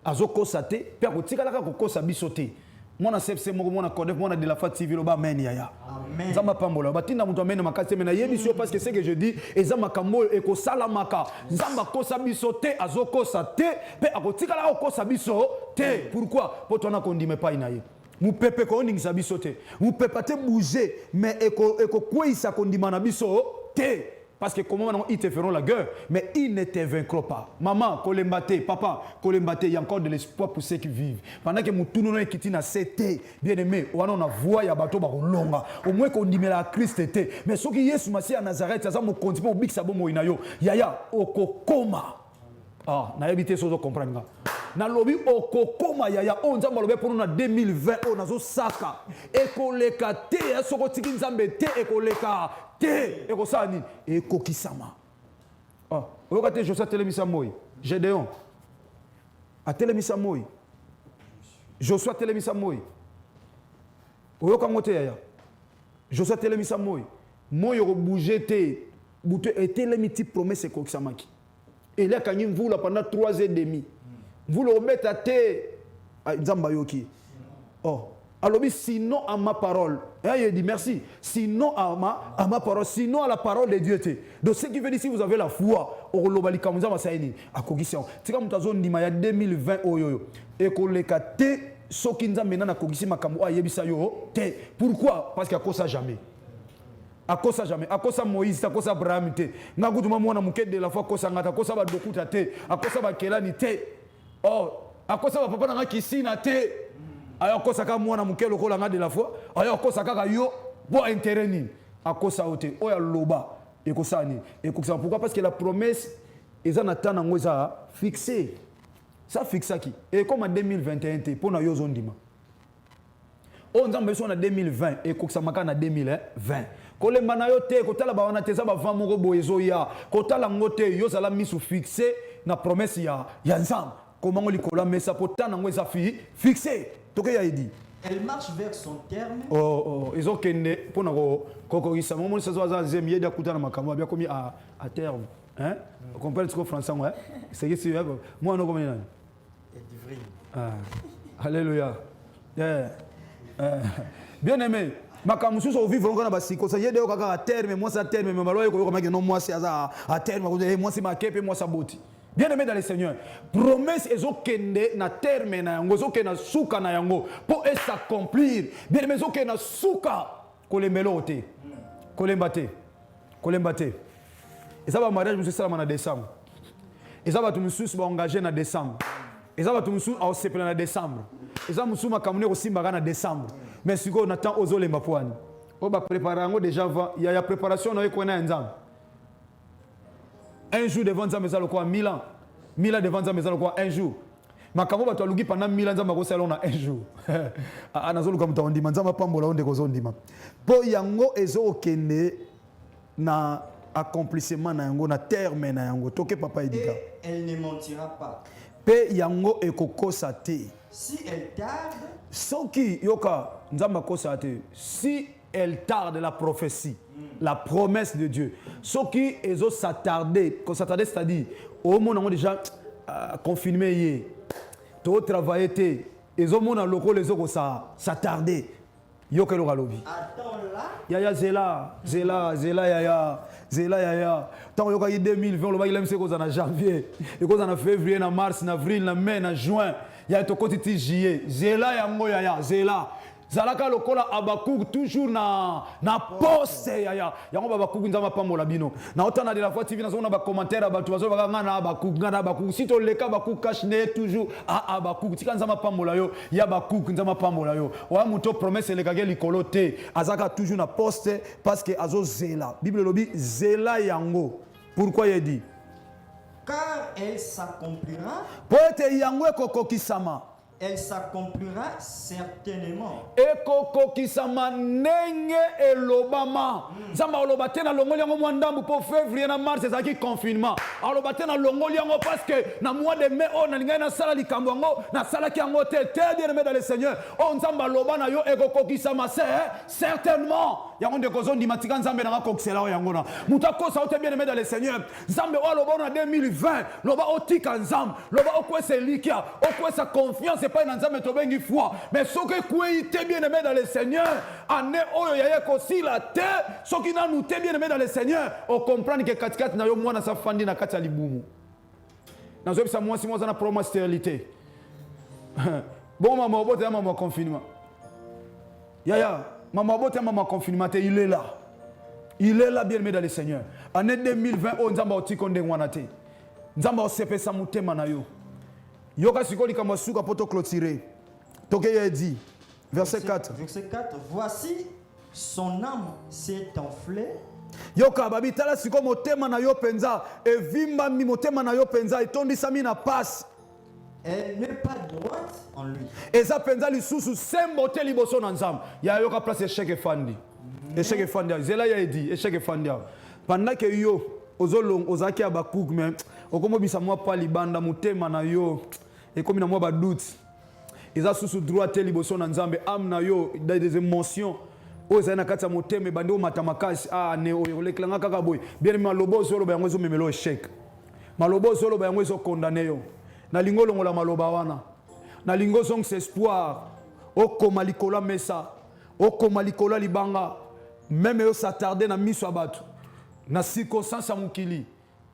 azokosate pe akotika la kokosa bisote. Mona sef moko mona code mona de la fat TV lo ba men yaya. Amen. Zamba pambola batinda muto amene makase mena yebiso parce que c'est que je dis eza makambo eko salamaka. Zamba kosa bisote azokosate pe akotika la kokosa bisote. Pourquoi? Pour ton akondime pa inaye. Mu pepe ko ndingisa bisote. Mu pepe te bouger mais eko kwisa kondima na bisote. Parce que comment ils te feront la guerre, mais ils ne te vaincront pas. Maman, kolembate, papa, kolembate, il y a encore de l'espoir pour ceux qui vivent. Pendant que moutounouno est quitté na CT, bien aimé, on a voix ya bateau ba longa. Au moins qu'on dit mais la Christ était. Mais ceux qui Yesu Masi à Nazareth, ça mo continue au big sabo mo inayo. Yaya okokoma. Ah, na habité sozo comprendre. Na lobi okokoma yaya on nzamba lobe pour nous na 2020 on azo saka. Ekoleka te soko tiki nzambe te ekoleka. Te ekosani ekokisama. Ah, okate Joseph Telemisa moyi. Gédéon. atelemisa moi Joshua atelemisa moi oyoka ngote yaya Joshua atelemisa moi yoko bouger te butu etelemi ti promesse ko kisamaki et là kanyi mvula pendant 3 ans et demi mvula obeta te nzamba yoki oh alors sinon à ma parole il dit merci sinon à ma parole sinon à la parole de Dieu donc ce qui veut dire si vous avez la foi au lobali kamuza masaini akogisa tika mutazo ndima ya 2020 oyoyo et ko lekate soki nzambe na kogisi makambo ayebisa yo te pourquoi parce qu'il a kosa jamais akosa Moïse akosa Abraham te ngakutuma mwana mukede de la foi akosa ngata akosa ba dokuta te akosa ba kelani te oh akosa ba papa na kisina te akosa ka mwana mukele lokola nga de la foi akosa kaka yo bo intérêt ni akosa ote oya loba ekosani ekokisa pourquoi parce que la promesse eza na tana ngoza fixé ça fixa qui et comme en 2021 te pona yo zondima on nzambe so na 2020 ekokisa makana 2020 kolemba na yo te kotala ba wana te za ba vamo ko boyezo ya kotala ngote yo zala misu fixé na promesse ya nzambe comment on likola mais ça potana ngoza fixé toke ya idi elle marche vers son terme ils ont kende pona ko isa momo ça zo za zemi yeda kutana makambo bia komi à terme hein on comprend ce que français ouais c'est que si moi non comme nani alléluia bien aimé makamusu so vivre ngana basiko ça yede okaka à terme moi ça terme mais malo yoko komaki non moi c'est à terme moi c'est ma kepe moi ça boti bien aimé dans le Seigneur promesse ezokende na terme na yango ezokena suka na yango pour s'accomplir bien aimé ezokena suka kolembelo te kolemba te et ça va mariage monsieur ça en décembre et ça va tout monsieur va engager en décembre et ça va tout monsieur au septembre en décembre et ça monsieur makamune ko simba en décembre mais si on attend aux olemba poani on va préparer ngo déjà il y a préparation na ko na nzambe un jour devant nzambe ça le quoi 1000 ans devant nzambe ça le quoi un jour makambo bato alugi pendant 1000 ans nzambe ko sala na un jour anazolu comme to ndima nzambe pambola onde ko zo ndima po yango ezo okende na accomplissement na yango na terme na yango toke papa edika elle ne mentira pas pe yango ekokosa te si elle tarde soki yoka nzamba kosa te si elle tarde la prophétie la promesse de Dieu soki ezo s'attarder c'est-à-dire au monde on déjà confirmé yé to travailler te ezo mona loko les oko s'attarder yoka lo galobi attends là yaya zela yaya tant yoka 2020 lo ba ilem se ko za na janvier et ko za na février na mars na avril na mai na juin ya to kotiti juillet zela yango yaya zela zalaka lokola Abakuk toujours na poste yaya yango Abakuk nzama pambola bino na otana de la fois TV na zona ba commentaire ba tu bazo ba ngana Abakuk si to leka Abakuk kashne toujours Abakuk tika nzama pambola yo ya Abakuk nzama pambola yo wa muto promesse le kage likolo te azaka toujours na poste parce que azo zela Bible lobi zela yango pourquoi il dit car elle s'accomplira poete yango ekokokisama elle s'accomplira certainement. Ekoko kisama nenge elobama. Zamba oloba te na longoli yango mwandambu po février na mars ezaki confinement. Oloba te na longoli yango parce que na mois de mai on na na sala likambo yango na sala ki yango te bien aimé dans le Seigneur. On nzamba loba na yo ekoko kisama certainement. Yango de kozo ndimatika nzambe na kokisela yango na. Mutakosa ote bien aimé dans le Seigneur. Nzambe o loba na 2020 loba otika nzambe loba okwesa likia okwesa confiance pas dans nzambe to bengi foi mais soki kuite bien aimé dans le Seigneur année oyo yaya ko sila te soki na nous te bien aimé dans le Seigneur on comprendre que katikati na yo mwana sa fandi na kati ya libumu na zo bisa mwasi mwana na promo stérilité bon maman obote ya maman confinement yaya maman obote ya maman confinement te il est là bien aimé dans le Seigneur année 2020 on nzamba otikonde ngwana te nzamba osepesa mutema na yo yoka sikoli kama suka poto clôturer toke ye dit verset 4 voici son âme s'est enflée yoka babitala siko motema na yo penza evimba mi motema na yo penza etondisami na passe elle n'est pas droite en lui eza penza lisusu sembo te liboso na nzambe ya yoka place échec efandi zela ya dit échec efandi pendant que yo ozolong ozaki Abakuk mais okomobisa mwa pa libanda motema na yo et comme na moi ba doute eza sous droit te liboso na nzambe âme na yo des émotions o za na kata moteme bande o matamakasi ne o leklanga kaka boy bien malobo zolo ba yango zo memelo échec malobo zolo ba yango zo condamné yo na lingo longola maloba wana na lingo zong espoir o koma likola mesa o koma likola libanga même yo s'attarder na miso abatu na circonstance mukili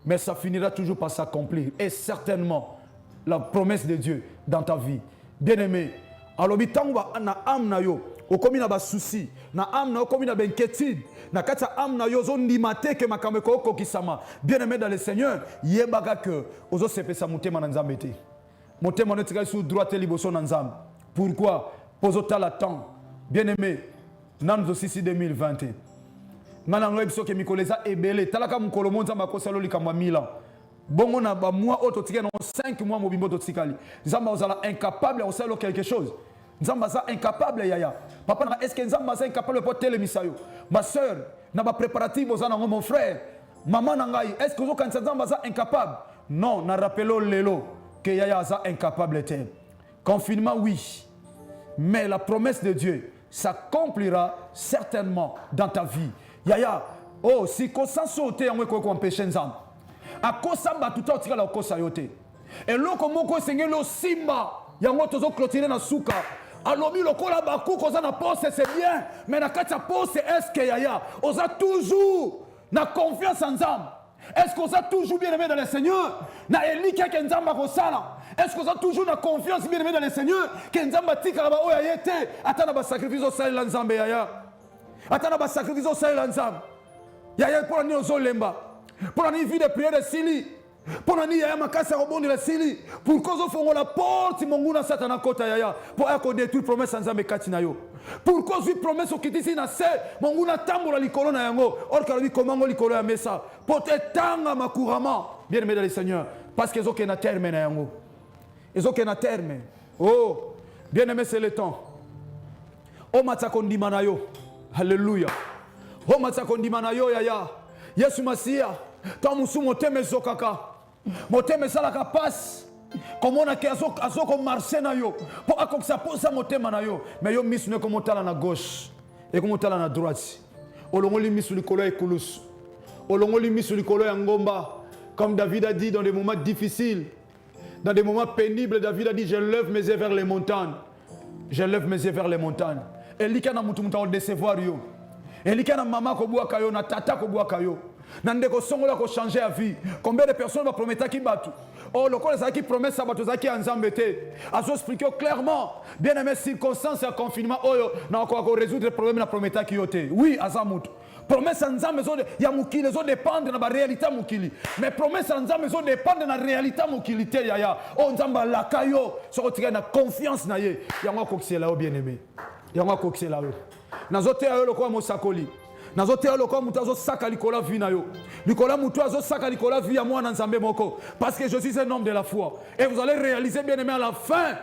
mais ça finira toujours par s'accomplir et certainement la promesse de Dieu dans ta vie bien-aimé alors bitango na âme na yo okomi na ba souci na âme na okomi na inquiétude na kata âme na yo zo ndimate ke makambe ko kokisama bien-aimé dans le Seigneur yebaka que ozo sepesa motema na nzambe te motema na tika sous droite liboso na nzambe pourquoi pozo tala temps bien-aimé nan zo 6 2020 nana ngoy biso ke mikoleza ebele talaka mukolo monza makosalo likamba 1000 ans bongo na ba mois ototika na 5 mois mobimbo totikali nzamba ozala incapable de faire quelque chose nzamba za incapable yaya papa na est-ce que nzamba za incapable pour telemisa yo ma sœur na ba préparatif ozana mon frère maman na ngai est-ce que ozokanisa nzamba za incapable non na rappelo lelo que yaya za incapable te confinement oui mais la promesse de Dieu s'accomplira certainement dans ta vie yaya oh si kosa sauter on ko empêcher nzamba akosa batuta otikala okosa yote eloko moko esengeli simba yango tozo clôturer na suka alobi lokola bakuko za na poste c'est bien mais na kati ya poste est-ce que yaya oza toujours na confiance en nzambe est-ce que oza toujours bien aimé dans le Seigneur na elika ke nzamba kosala est-ce que oza toujours na confiance bien aimé dans le Seigneur ke nzamba tika ba oya yete ata na ba sacrifice osala nzambe yaya ata na ba sacrifice osala nzambe yaya pour ni ozolemba pour une vie de prière de Sili, pour une yaya makasa rebondir de Sili, pour cause au fond la porte monguna satana kota yaya, pour qu'on détruire promesse nzambe katina yo. Pour cause une promesse au kitisi na se, monguna tambola likolo na yango, or kalobi komango likolo ya mesa, pour te tanga makurama, bien aimé dans le Seigneur, parce qu'ils ont qu'un terme na yango. Ils ont qu'un terme. Oh, bien aimé c'est le temps. Oh matsakondi manayo, alléluia. Oh matsakondi manayo yaya. Yesu Masia, tant musu moteme zokaka, moteme salaka passe, comme on a qui azoko marché na yo, pour que ça pose motema na yo, mais yo misu ne comme tala na gauche et comme tala na droite. Olongoli misu likolo ekulus, olongoli misu likolo ya ngomba, comme David a dit dans des moments difficiles, dans des moments pénibles, David a dit je lève mes yeux vers les montagnes, je lève mes yeux vers les montagnes. Et likana mutu muta décevoir yo. Elikana maman ko bua kayo na tata ko bua kayo na ndeko songola ko changer la vie combien de personnes va promettre qui batu oh le quoi ça qui promet ça batu ça qui ensemble té azo expliquer clairement bien aimé circonstances et confinement oh na ko résoudre le problème na promettre qui yote oui azamut promesse nzambe zo ya mukili zo dépendre na ba réalité mukili mais promesse nzambe zo dépendre na réalité mukili te yaya oh nzamba la kayo so tika na confiance na ye yango ko ksela o bien aimé yango ko ksela o nazote ayo lokwa mosakoli nazote ayo lokwa mutu azo saka likola vie na yo likola mutu azo saka likola vie ya mwana nzambe moko parce que je suis un homme de la foi et vous allez réaliser bien aimé à la fin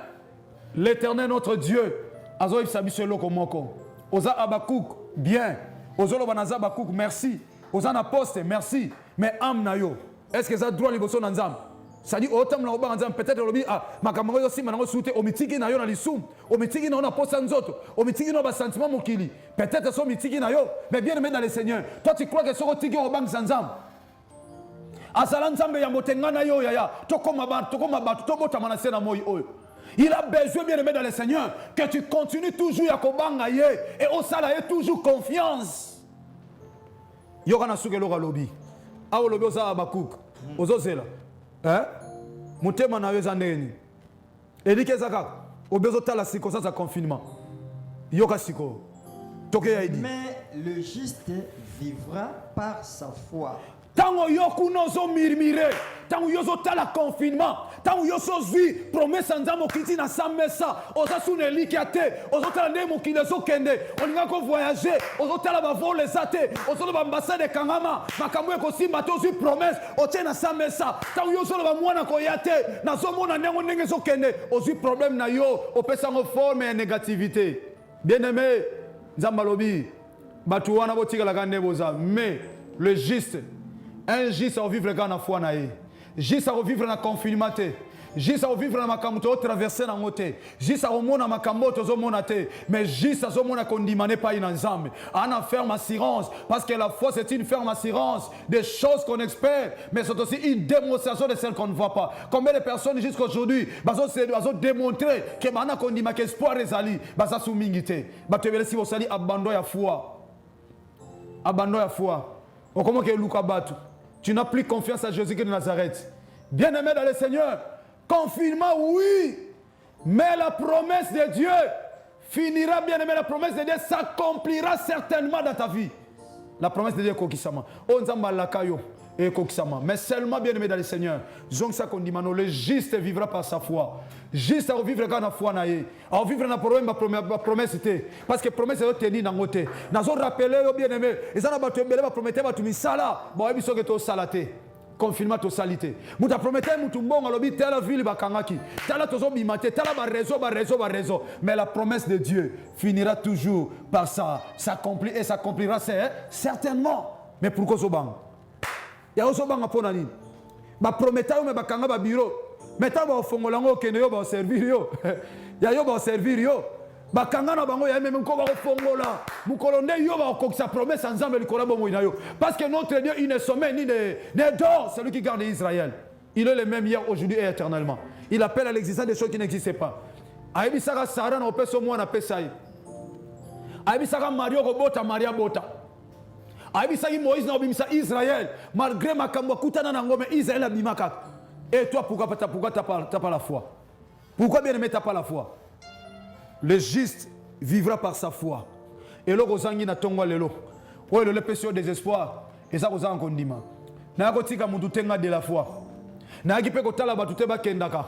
l'Éternel notre Dieu azo ibisabiso loko moko oza Abakouk bien ozolo banaza Abakouk merci oza na poste merci mais âme na yo est-ce que ça droit liboso na nzambe ça dit autant la oba nzambe peut-être lobi ah makambo yo sima nango soute omitiki na yo na lisum omitiki na na poste nzoto omitiki na ba sentiment mokili peut-être so mitiki na yo mais bien aimé dans le Seigneur toi tu crois que soko tiki oba nzambe asala nzambe ya motenga na yo yaya tokoma ba to bota manase na moyi oyo il a besoin bien aimé dans le Seigneur que tu continues toujours à kobanga ye et au sala ye toujours confiance yo kana suke lo lobi awo lobi oza Abakouk ozozela hein motema na yo zaneni elike zaka obezo tala circonstance de confinement yoka siko toke ya idi mais le juste vivra par sa foi. Tango yoku nozo mirmire tango yozo tala confinement tango yozo zui promesse nzambo kiti na samesa oza sune likiate ozo tala ndemo kinezo kende olinga ko voyager ozo tala ba vol ezate ozo ba ambassade kangama makamwe ko simba to zui promesse otie na samesa tango yozo ba mwana ko yate na zo mona ndengo ndenge zo kende ozui problème na yo opesa ngo forme ya négativité bien aimé nzamba lobi batu wana botika la kande boza mais le juste un juste à vivre dans la foi nae juste à vivre dans le confinement juste à vivre dans ma camoto traverser dans moté juste à mona ma camoto zo monate mais juste à zo mona condimné pas une ensemble en ferme assurance parce que la foi c'est une ferme assurance des choses qu'on espère mais c'est aussi une démonstration de celles qu'on ne voit pas. Combien de personnes jusqu'à aujourd'hui bazo démontrer que mana condima que espoir ezali baza soumingité batebele si vous sali abandon ya foi on comment que Luka batu tu n'as plus confiance à Jésus de Nazareth. Bien-aimé dans le Seigneur, confinement oui, mais la promesse de Dieu finira, bien-aimé, la promesse de Dieu s'accomplira certainement dans ta vie. La promesse de Dieu est kokisama. On zamba lakayo et kokisama. Mais seulement, bien-aimé dans le Seigneur, zong sa kondimano, le juste vivra par sa foi. Juste à vivre quand la foi naïe. À vivre dans la promesse. Parce que la promesse est tenue dans le côté. Nous avons rappelé, bien-aimé, ils ont prometté que tu sala. Bon, ils sont que tu salaté. Confinement to salité. Muta promettait mutu mbonga lobi telle ville bakangaki. Tala tozo bimate, tala ba réseau. Mais la promesse de Dieu finira toujours par ça s'accomplir et s'accomplira certainement. Mais pourquoi zo bang? Ya zo bang apona nini? Ba promettait me bakanga ba bureau. Mais ta ba fongolango keneyo ba servir yo. Ya yo ba servir yo. Bakanga na bango ya même ko ba fongola. Mukolonde yo ba ko sa promesse ensemble likola bongo ina yo. Parce que notre Dieu il ne sommeille ni ne dort, c'est lui qui garde Israël. Il est le même hier, aujourd'hui et éternellement. Il appelle à l'existence des choses qui n'existaient pas. Aibi saka Sarah na peso mwana pesa yi. Aibi saka Mario ko bota Maria bota. Aibi saka Moïse na obimisa Israël malgré makambo kutana na ngome Israël abimaka. Et toi pourquoi t'as pas la foi? Pourquoi bien aimé t'as pas la foi? Le juste vivra par sa foi. Et là, Rosangi na tongwa lelo. Ouais, le péché désespoir. Et ça, Rosangi kondima. Na kotika mututenga de la foi. Na kipe kotala batute ba kendaka.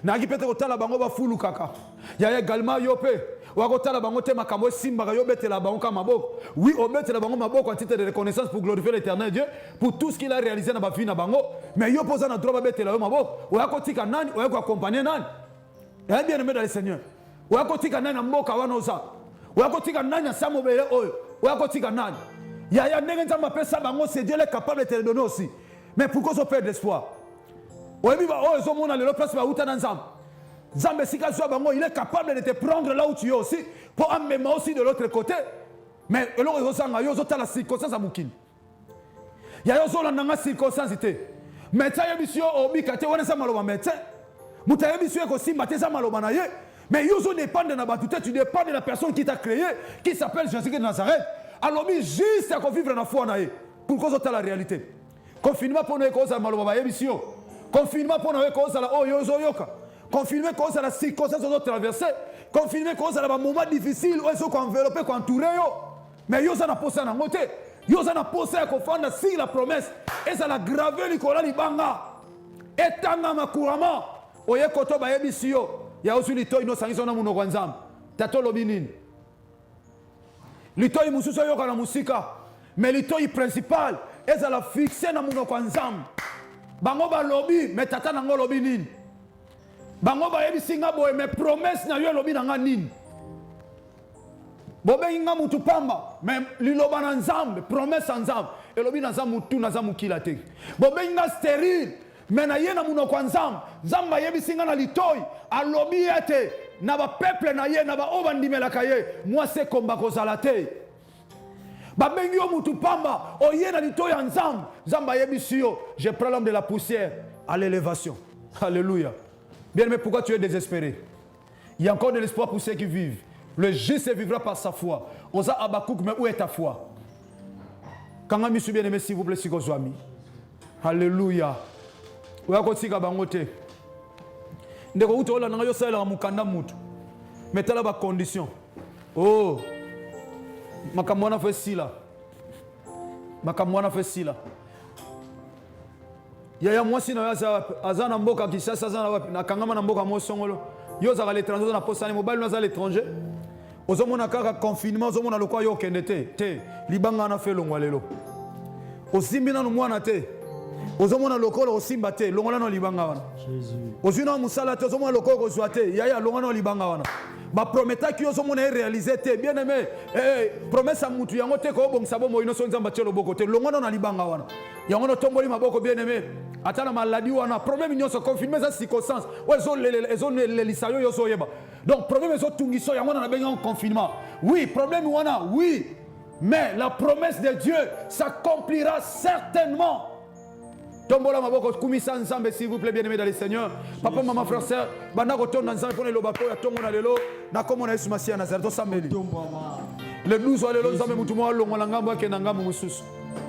Na kipe kotala bango ba fulu kaka. Ya également yope. Wa kotala bango te makambo simba ka yobetela bango ka maboko. Oui, obetela bango maboko en titre de reconnaissance pour glorifier l'Éternel Dieu pour tout ce qu'il a réalisé na ba vie na bango. Mais yo posa na droit ba betela yo maboko. Wa kotika nani? Wa ko accompagner nani? Et bien aimé dans le Seigneur. Wakotika nani mboka wanoza wakotika nani asamobele oyo wakotika nani ya ndenge nzamba pesa bango c'est Dieu est capable de te le donner aussi mais pourquoi on perd l'espoir oyebi ba oyo zo mona lelo place ba uta na nzambe sika zo bango il est capable de te prendre là où tu es aussi pour amener aussi de l'autre côté mais eloko zo sanga yo zo tala circonstance amukini ya yo zo landa nga circonstance te mais ta yebisio obikate wana sa maloba médecin mutayebisio ko simba te sa maloba na ye. Mais Yozo dépend de Nabatouté, tu dépends de la personne qui t'a créé, qui s'appelle Jésus de Nazareth. Alors, juste à vivre dans la foi, pour que tu la réalité. Confinement pour nous, cause à Maloba émission. Confinement pour nous, cause à la Oyozo Yoka. Confinement cause à la circonstance de notre traversée. Confinement cause à la moment difficile où ils sont enveloppés, entourés. Mais Yozo n'a pas ça dans le côté. Yozo n'a pas ça à confondre si la promesse. Et ça l'a gravé Nicolas Libanga. Et Tangama couramment. Oye Koto Bayebisio. Il y a aussi l'itoy no sangiso na munoko nzambe tato lobinini l'itoy mususo yoka na musika mais l'itoy principal est à la fixer na munoko nzambe bango ba lobi mais tata nango lobinini bango ba yebisinga boye mais promesse na yo lobi nanga nini bobenga mutu pamba mais liloba na nzambe promesse nzambe elobi na nzambe mutu na nzambe kilate bobenga stérile mais na ye na munoko nzambe nzambe yebisinga na litoy alobi ete na ba peuple na ye na ba obandimelaka ye moi c'est komba kozala te babengi yo mutu pamba oye na litoy nzambe nzambe yebisi yo je prends l'homme de la poussière à l'élévation. Alléluia. Bien mais pourquoi tu es désespéré? Il y a encore de l'espoir pour ceux qui vivent. Le juste vivra par sa foi. Osa Abakouk, mais où est ta foi? Quand je suis bien aimé, s'il vous plaît, si vous avez. Alléluia. Où est-ce que vous avez? Ndeko utola na yo sala mukanda mutu. Metala ba condition. Oh. Makamwana fait sila. Makamwana fait sila. Yaya mwasi na yaza azana mboka kisasa azana na kangama na mboka mosongolo. Yo za l'étranger na posani mobile na za l'étranger. Ozomona kaka confinement ozomona lokwa yo kendete te libanga na fe longwa lelo. Osimbi na mwana te. Ozomona lokolo osimba te longola no libanga wana. Jésus. Ozina musala te ozomona lokolo kozwa te yaya longola no libanga wana. Ba prometa ki ozomona réaliser te bien aimé promesse mutu yango te ko bongisa bo moino so nzamba tshelo boko te longola no libanga wana. Yango no tomboli maboko bien aimé Attends, la maladie, on a problème, ils sont confirmés, ça circonstance. Ils ont les lisayo, ils sont yeba. Donc, problème, ils ont tout, ils sont en confinement. Oui, problème, on a, oui. Mais la promesse de Dieu s'accomplira certainement. Tombola maboko kumisa nzambe s'il vous plaît bien aimé dans le Seigneur. Papa maman frère sœur, banda ko tonda nzambe pone lobako ya tongo na lelo na komo na Yesu Masia Nazareth sambeli. Le 12 wa lelo nzambe mutu mo longo na ngambo ke na ngambo mususu.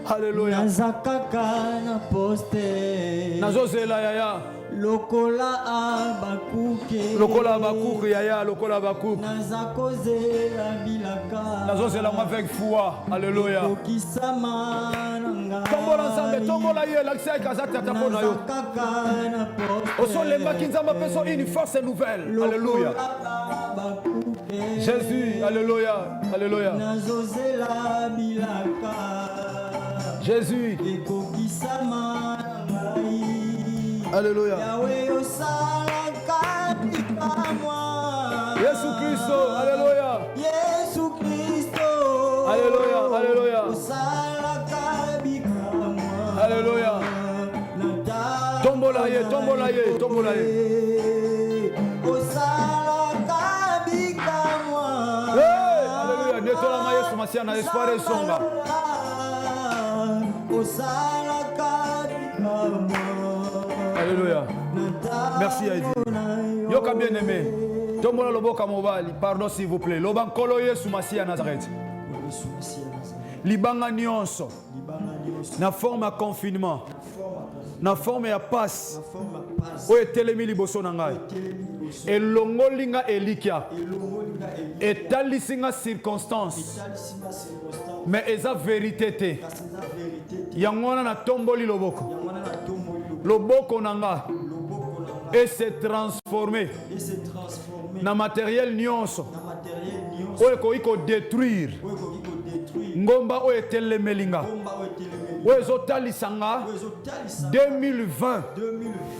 Alléluia. Nazakaka na poste. Nazozela yaya. Lokola abakuke. Lokola abakuke yaya, lokola abakuke. Nazakozela bilaka. Nazozela avec foi. Alléluia. Kokisama nanga. Tombola nzambe, tombola ye l'accès kazata tapona yo. Nazakaka na poste. Osolemba kinzamba peso une force nouvelle. Alléluia. Jésus, alléluia, alléluia. Nazozela bilaka. Jésus. Alléluia. Jésus Christ, alléluia. Jésus Christ. Alléluia, alléluia. Alléluia. Tombola ye, tombola ye, tombola ye. Alléluia. Netola ma Yesu Masia na espoir et songa. Alléluia. Merci Aïdi. Yoka bien aimé. Tombola loboka mobali. Pardon s'il vous plaît. Lobankolo Yesu Masia Nazareth. Libanga nyonso. Na forme à confinement. Na forme ya passe. Oye telemi liboso na ngai. Elongolinga elikia. Etalisinga circonstance. Mais eza vérité te. Yangona na tomboli loboko. Loboko nanga. Et s'est transformé. Na matériel nyonso. Oye ko iko détruire. Ngomba oye telemelinga. Oye zotalisanga 2020.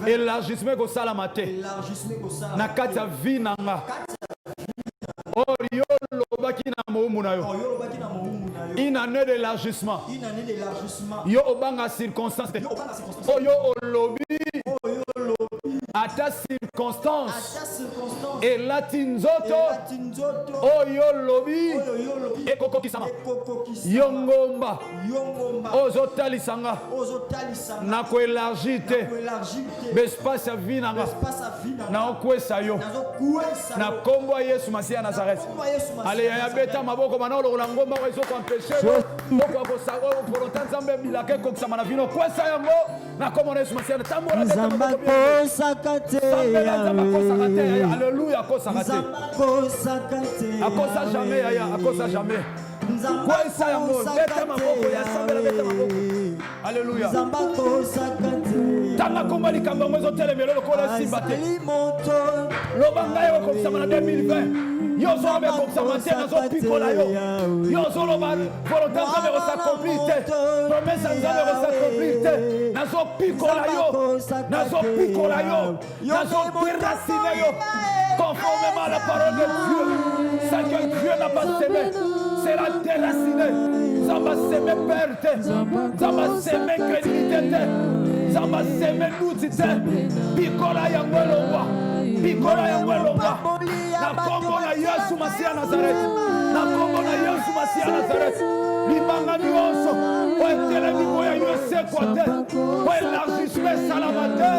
Élargissement ko salamate. Na kati ya vie nanga. Oyo lobaki na moumu na yo. Une année d'élargissement. Yo obanga circonstance. Oyo olobi. À ta circonstance. Et la tinzoto. Oyo lobi. Et koko kisama. Yongomba. Ozo talisanga. Na ko élargite. Bespace ya vie nanga. Na okwesa yo. Na kombo Yesu Masia Nazareth. Allez ya beta maboko manolo la ngomba ko ezoko empêcher. Boko ko sa ko volonté nzambe bilake ko kisama na vino kwesa yango. Na kombo Yesu Masia tambola Nzamba ko sakate. Alléluia ko sakate. Akosa jamais yaya, akosa jamais. Kwesa yango beta maboko ya sambela beta maboko. Alléluia. Nzamba ko sakate. Tanga komba likambo ngo zotelemelo ko la simbate. Lobanga yo ko kisama na 2020. Yo zobe ko kisama tena zo pikola yo. Yo zolo ba volonté nzambe ko s'accomplir te. Promesse nzambe ko s'accomplir te. Nazo pikola yo. Nazo pikola yo. Nazo déraciner yo. Conformément à la parole de Dieu. Ce que Dieu n'a pas semé sera déraciné. Ça va s'aimer perte. Ça va s'aimer crédibilité. Ça va s'aimer l'outil. Pikola yango longwa. Pikola yango longwa. Na kombo na Yesu Masia Nazareth. Na kombo na Yesu Masia Nazareth. Libanga nyonso. Oetele nivo ya USA Kwate. Oelargissement salamate.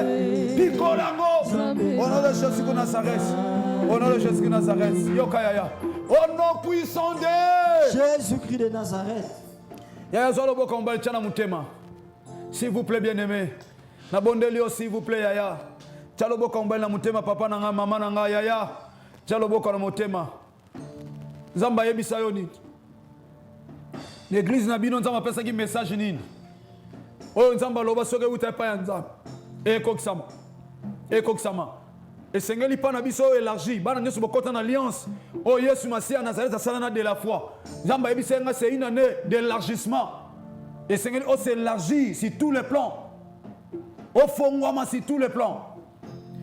Pikola ngo. Au nom de Jésus de Nazareth. Au nom de Jésus de Nazareth. Yokayaya. Au nom puissant de Jésus-Christ de Nazareth. Yaya zolobo komba chana mutema. S'il vous plaît bien-aimé. Na bondelio s'il vous plaît yaya. Chalobo komba na mutema papa na nga mama na nga yaya. Chalobo na mutema. Nzamba yebisa yo nini? L'église na bino nzamba pesa ki message nini? Oyo nzamba loba soke uta pa ya nzamba. Eko kisama. Eko kisama. Esengeli pa na biso élargi. Bana nyoso bokota na alliance. Oh Yesu Masia Nazareth salana de la foi. Nzamba yebisa nga c'est une année d'élargissement. Esengeli o s'élargit sur tous les plans. Au fond sur tous les plans.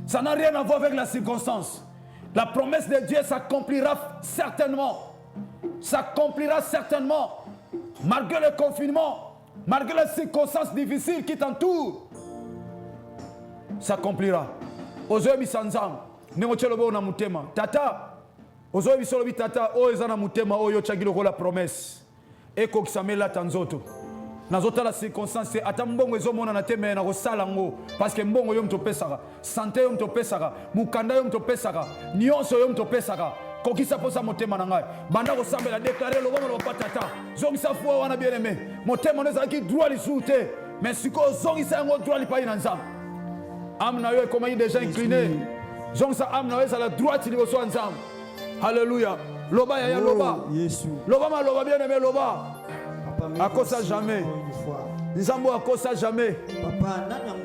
Ça n'a rien à voir avec la circonstance. La promesse de Dieu s'accomplira certainement. S'accomplira certainement. Malgré le confinement, malgré les circonstances difficiles qui t'entourent. s'accomplira. Ozoe bisanzam, nengochelo na mutema. Tata, ozoe bisolobi tata, o ezana mutema, o yo chagilo ko la promesse. Eko kisamela tanzoto. Nazota la circonstance, ata mbongo ezomona na teme na kosala ngo, parce que mbongo yo mtopesaka, santé yo mtopesaka, mukanda yo mtopesaka, nyonso yo mtopesaka. Kokisa posa motema na ngai. Banda kosambela déclarer le bon patata. Zongisa fwa wana bien aimé. Motema neza ki droit li soute. Mais siko zongisa ngo droit li pa ina nzam. Amna yo comme il déjà incliné. Zongisa amna yo la droite li boso nzam. Alléluia. Loba ya loba. Loba ma loba bien aimé loba. À cause jamais. Nzambo à cause jamais.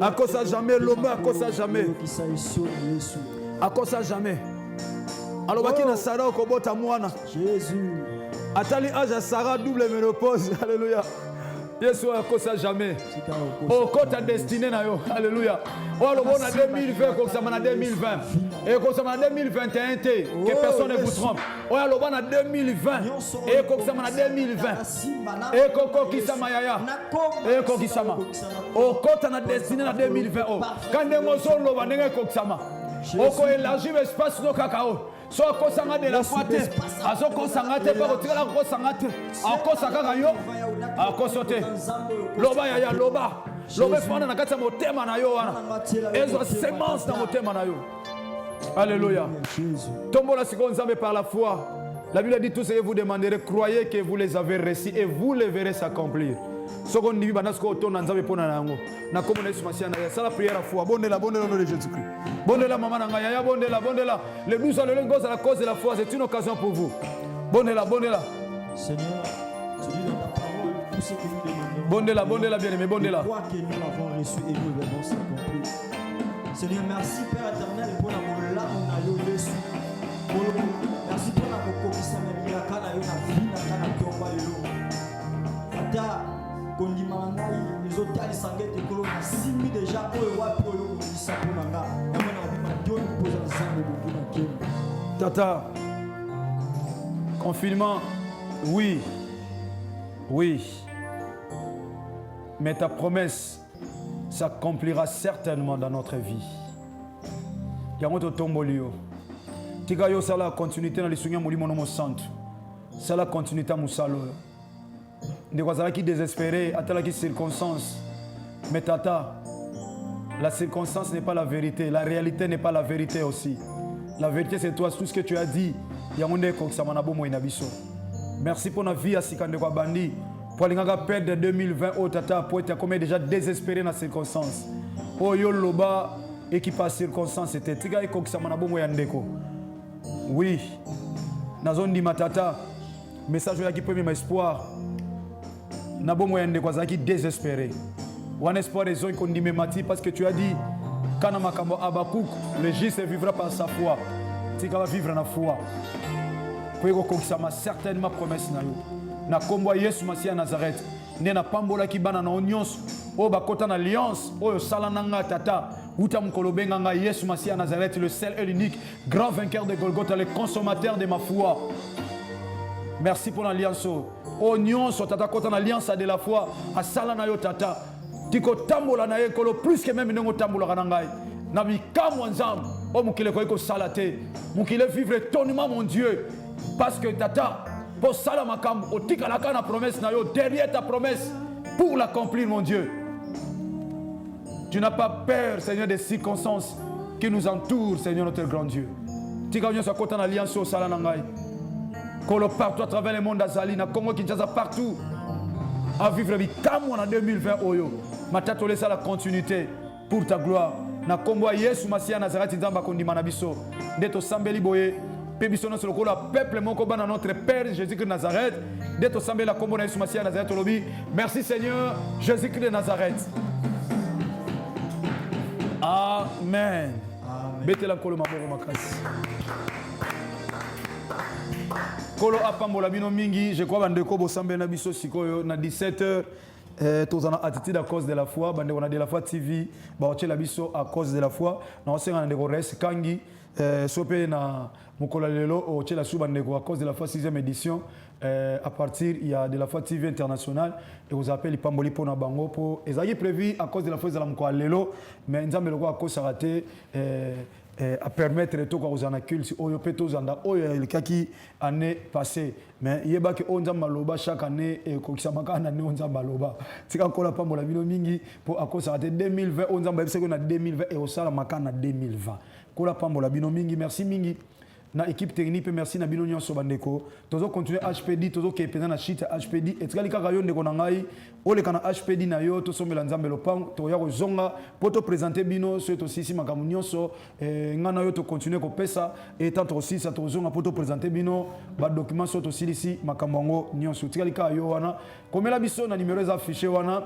À cause jamais loba à cause jamais. À cause jamais. Alors, Bakina Sarah Kobota Mouana. Jésus. Atali Aja Sarah double ménopause. Alléluia. Yesu a kosa jamais. Oh, quand ta destinée na yo. Alléluia. Oh, le bon à 2020, comme ça, en 2020. Et comme ça, en 2021, que personne ne vous trompe. Oh, le bon à 2020. Et comme ça, en 2020. Et comme qui ça mayaya. Et comme qui ça ma. Oh, quand ta destinée en 2020. Oh, quand les mots sont là, on est comme ça ma. Oh, quand élargit l'espace de cacao. So kosanga de la fate azo kosanga te pa kotikala kosanga te akosaka kayo akosote loba ya loba loba fana na kati ya motema na yo wana ezo semence na motema na yo. Alléluia. Tombola siko nzambe par la foi. La Bible dit tout ce que vous demanderez, croyez que vous les avez reçus et vous les verrez s'accomplir. Soko ndibi banasko otona nzambe pona nango na komo na Yesu Masiya na sala prière foi bondela au nom de Jésus-Christ. Bondela maman na ngaya bondela le 12 ans le lengos à la cause de la foi, c'est une occasion pour vous. Bondela Seigneur, tu dis dans ta parole tout ce que nous demandons. Bondela bien aimé bondela. Crois que nous l'avons reçu et nous l'avons s'accomplir. Seigneur, merci Père éternel pour la mola on a yo Yesu. Merci pour la kokisa na miraka na yo na vie na kana tomba yo. Ata kondima ngai nizotali sangete kolo na simi déjà oyo wapi oyo kondisa pona nga na mwana bima dieu poza nzambe bokuna kemo. Tata, confinement, oui, mais ta promesse s'accomplira certainement dans notre vie. Yangoto tombolio. Tika yo sala continuité dans les souliers molimo no santo. Sala continuité musalo. Ne kwazala qui désespéré, atala qui circonstance. Mais tata, la circonstance n'est pas la vérité, la réalité n'est pas la vérité aussi. La vérité c'est toi, tout ce que tu as dit. Yangonde koksamana bomo inabiso. Merci pour notre vie à Sikande kwa bandi. Pour les gars perdre 2020 au tata pour être comme déjà désespéré dans la circonstance. Oh yo loba et qui passe circonstance c'était tiga et koksamana bomo yandeko. Oui. Nazon di matata. Message là qui peut même espoir. Na bomo yandeko zaki désespéré. One espoir des qu'on dit mati parce que tu as dit kana makambo Abakouk le juste vivra par sa foi. Tika va vivre na foi. Pour que ça m'a certainement promesse na yo. Na kombo Yesu Masiya Nazareth. Ne na pambola ki bana na onyos. O bakota na alliance. O sala nanga tata. Uta mukolo benga nga Yesu Masiya Nazareth le seul et l'unique grand vainqueur de Golgotha, le consommateur de ma foi. Merci pour l'alliance. O nyonso tata kota na alliance de la foi. A sala na yo tata. Tiko tambola na ekolo plus que même nengo tambola kanangai. Na bikamwa nzam. O mukile ko eko salate. Mukile vivre étonnement mon Dieu. Parce que tata pour sala makam o tika la kana promesse na yo derrière ta promesse pour l'accomplir mon Dieu. Tu n'as pas peur Seigneur des circonstances qui nous entourent Seigneur notre grand Dieu. Tika nyo sa kota na alliance o sala nangai. Kolo partout à travers le monde azali na Congo Kinshasa partout. À vivre bikamwa en 2020 oyo. Matato laisse la continuité pour ta gloire. Na kombo Yesu Masiya Nazareth nzamba kondima na biso. Ndeto sambeli boye. Pébisono sur le peuple mon combat dans notre Père Jésus-Christ de Nazareth. D'être semblé la combo Yesu Masiya Nazareth lobby. Merci Seigneur Jésus-Christ de Nazareth. Amen. Bete la kolo maboko makasi. Kolo apambola bino mingi, je crois bandeko bo sambe na biso sikoyo na 17h. Tous en attitude à cause de la foi, on a de la foi TV, on a la biso à cause de la foi, on a des restes kangi, sopé na mukola lelo, on a la souba à cause de la foi 6e édition, à partir de la fois TV internationale et vous appelez Pamboli pour Nabango pour et ça y est prévu à cause de la fois de la Mkwalelo mais nzambe loko à cause ça raté à permettre tout quoi aux anacul si oyo peto zanda oyo le kaki année passée mais yeba que on nzamba loba chaque année et ko kisamaka année on nzamba loba tika kola pambola bino mingi pour à cause ça raté 2020 on nzamba ebise ko na 2020 et au sala makana 2020 kola pambola bino mingi merci mingi na équipe technique merci na bino nyonso bandeko tozo continuer HPD tozo ke pena na shit HPD etikali kaka yo ndeko na ngai ole kana HPD na yo to sombela nzambe lopang to ya ko zonga poto présenter bino so to sisi makamu nyonso ngana yo to continuer ko pesa et tant aussi ça to zonga poto présenter bino ba document so to silisi makamongo nyonso etikali kaka yo wana komela biso na numéro affiché wana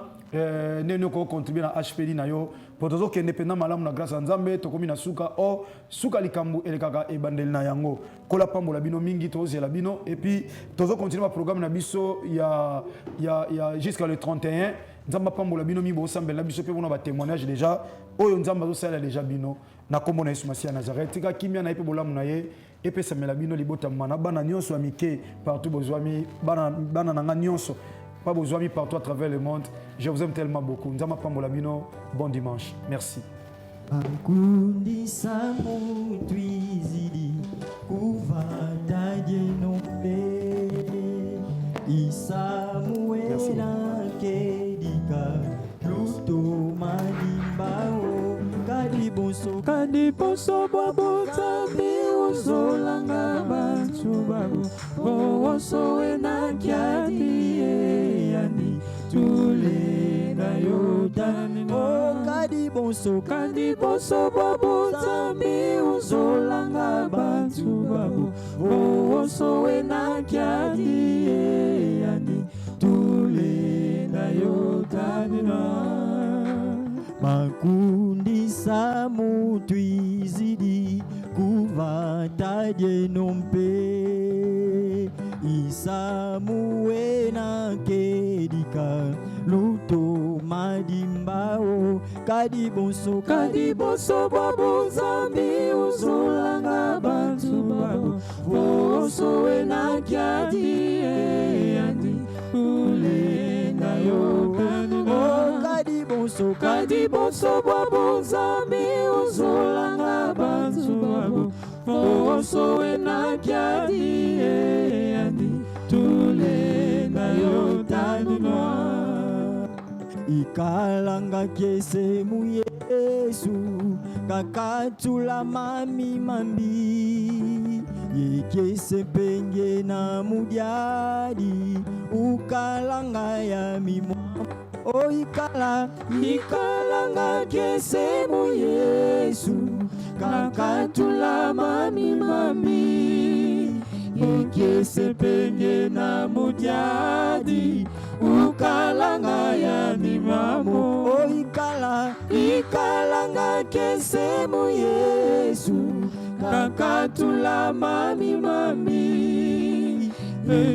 neno ko contribuer na HPD na yo poto ke indépendant malamu na grâce à nzambe to komi na suka o suka likambu elekaka e bandeli na yango kola pambola bino mingi tozela bino et puis tozo continuer le programme na biso ya jusqu'à le 31 nzamba pambola bino mi bo sambela biso pe bona ba témoignage déjà oyo nzamba zo sala déjà bino na kombo na Yesu Masia Nazareth tika kimia na epe bolamu na ye epe samela bino libota mana bana nyonso amike partout bozwami bana nanga nyonso pas besoin partout à travers le monde. Je vous aime tellement beaucoup. Nzamba pambola bino. Bon dimanche. Merci. Akundi samu twizidi kuvata jenombe Isamuela kedika luto madimbao kadiboso babo tabi uzolanga bantu babo boso wena kyadi yani tule na yodani kadiboso babo tabi uzolanga bantu babo boso wena kyadi yani tule na yodani makundi samu twizidi kuvata jenompe Isamuwe na kedika luto madimbao kadiboso babo zambi uzolanga bantu babo voso we na kyadi andi ule na yokani kadiboso babo zambi uzolanga bantu babo voso we na kyadi andi tule na yokani ikalanga kese mu Yesu kakatula mami mambi yekese penge na mudiadi ukalanga ya mimo o ikalanga kese mu Yesu kakatula mami mambi yekese penge na mudiadi ukalanga ya mimamo o ikalanga kese mu Yesu kakatula mami mami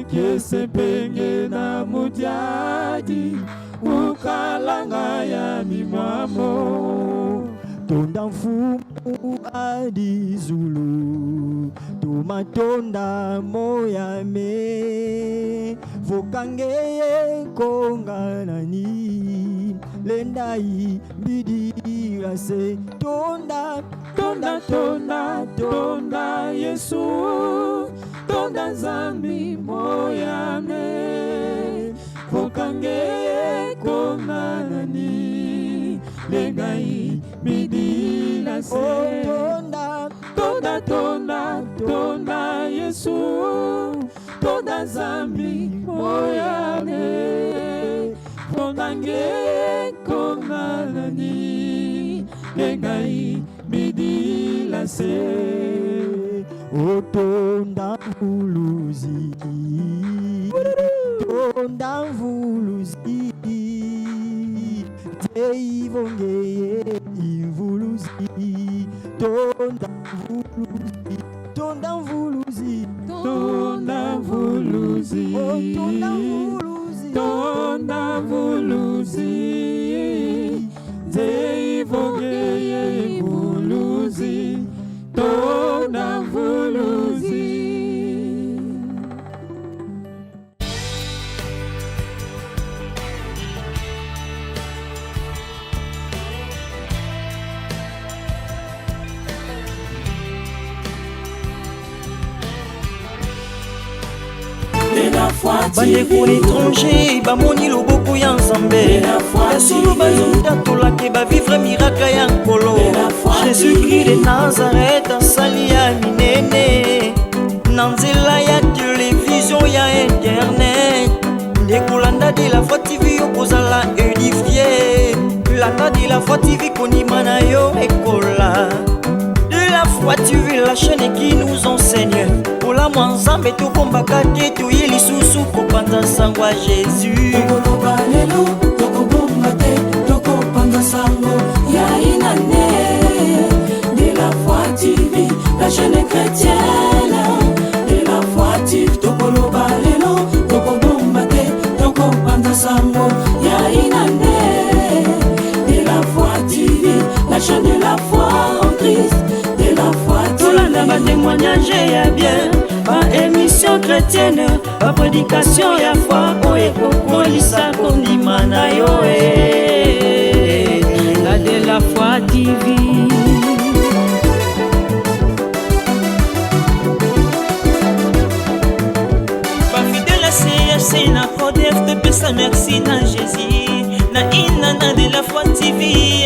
kese penge na mudiadi ukalanga ya mimamo tonda mfumu adi zulu tumatonda moyame vokangeye konganani lendai bidira se tonda Yesu tonda zambi moyame vokangeye konganani lengai bidira se tonda Yesu tonda zambi moyane vokangeye konganani lengai bidila se tonda mvuluzi teivongeye imvuluzi tonda mvuluzi teivongeye imvuluzi tonda mvuluzi de la foi bandeko l'étranger bamoni loboko ya nzambe esolo bazondatolake bavivre miraka ya nkolo jésus-christ de nazareth asali ya minene na nzela ya televizio ya internet ndekolanda de la foi tv okozala édifie landa de la foi tv kondima na yo ekola de la foi tv la chaîne qui nous enseigne kolamwa nzambe tokombaka te toye lisusu kopanza sango ya jésus tokoloba lelo tokobomba te tokopanza sango ya inane de la foi tv la chaîne chrétienne de la foi tv tokoloba lelo tokobomba te tokopanza sango ya inane de la foi tv la chaîne de la foi en Christ de la foi tv tolanda batémoignage ya bien baémission chrétienne baprédication ya foi oyo ekokolisa kondima na yo la de la foi tv bafidèle CHC na CODEF topesa merci na jésus na inana de la foi tv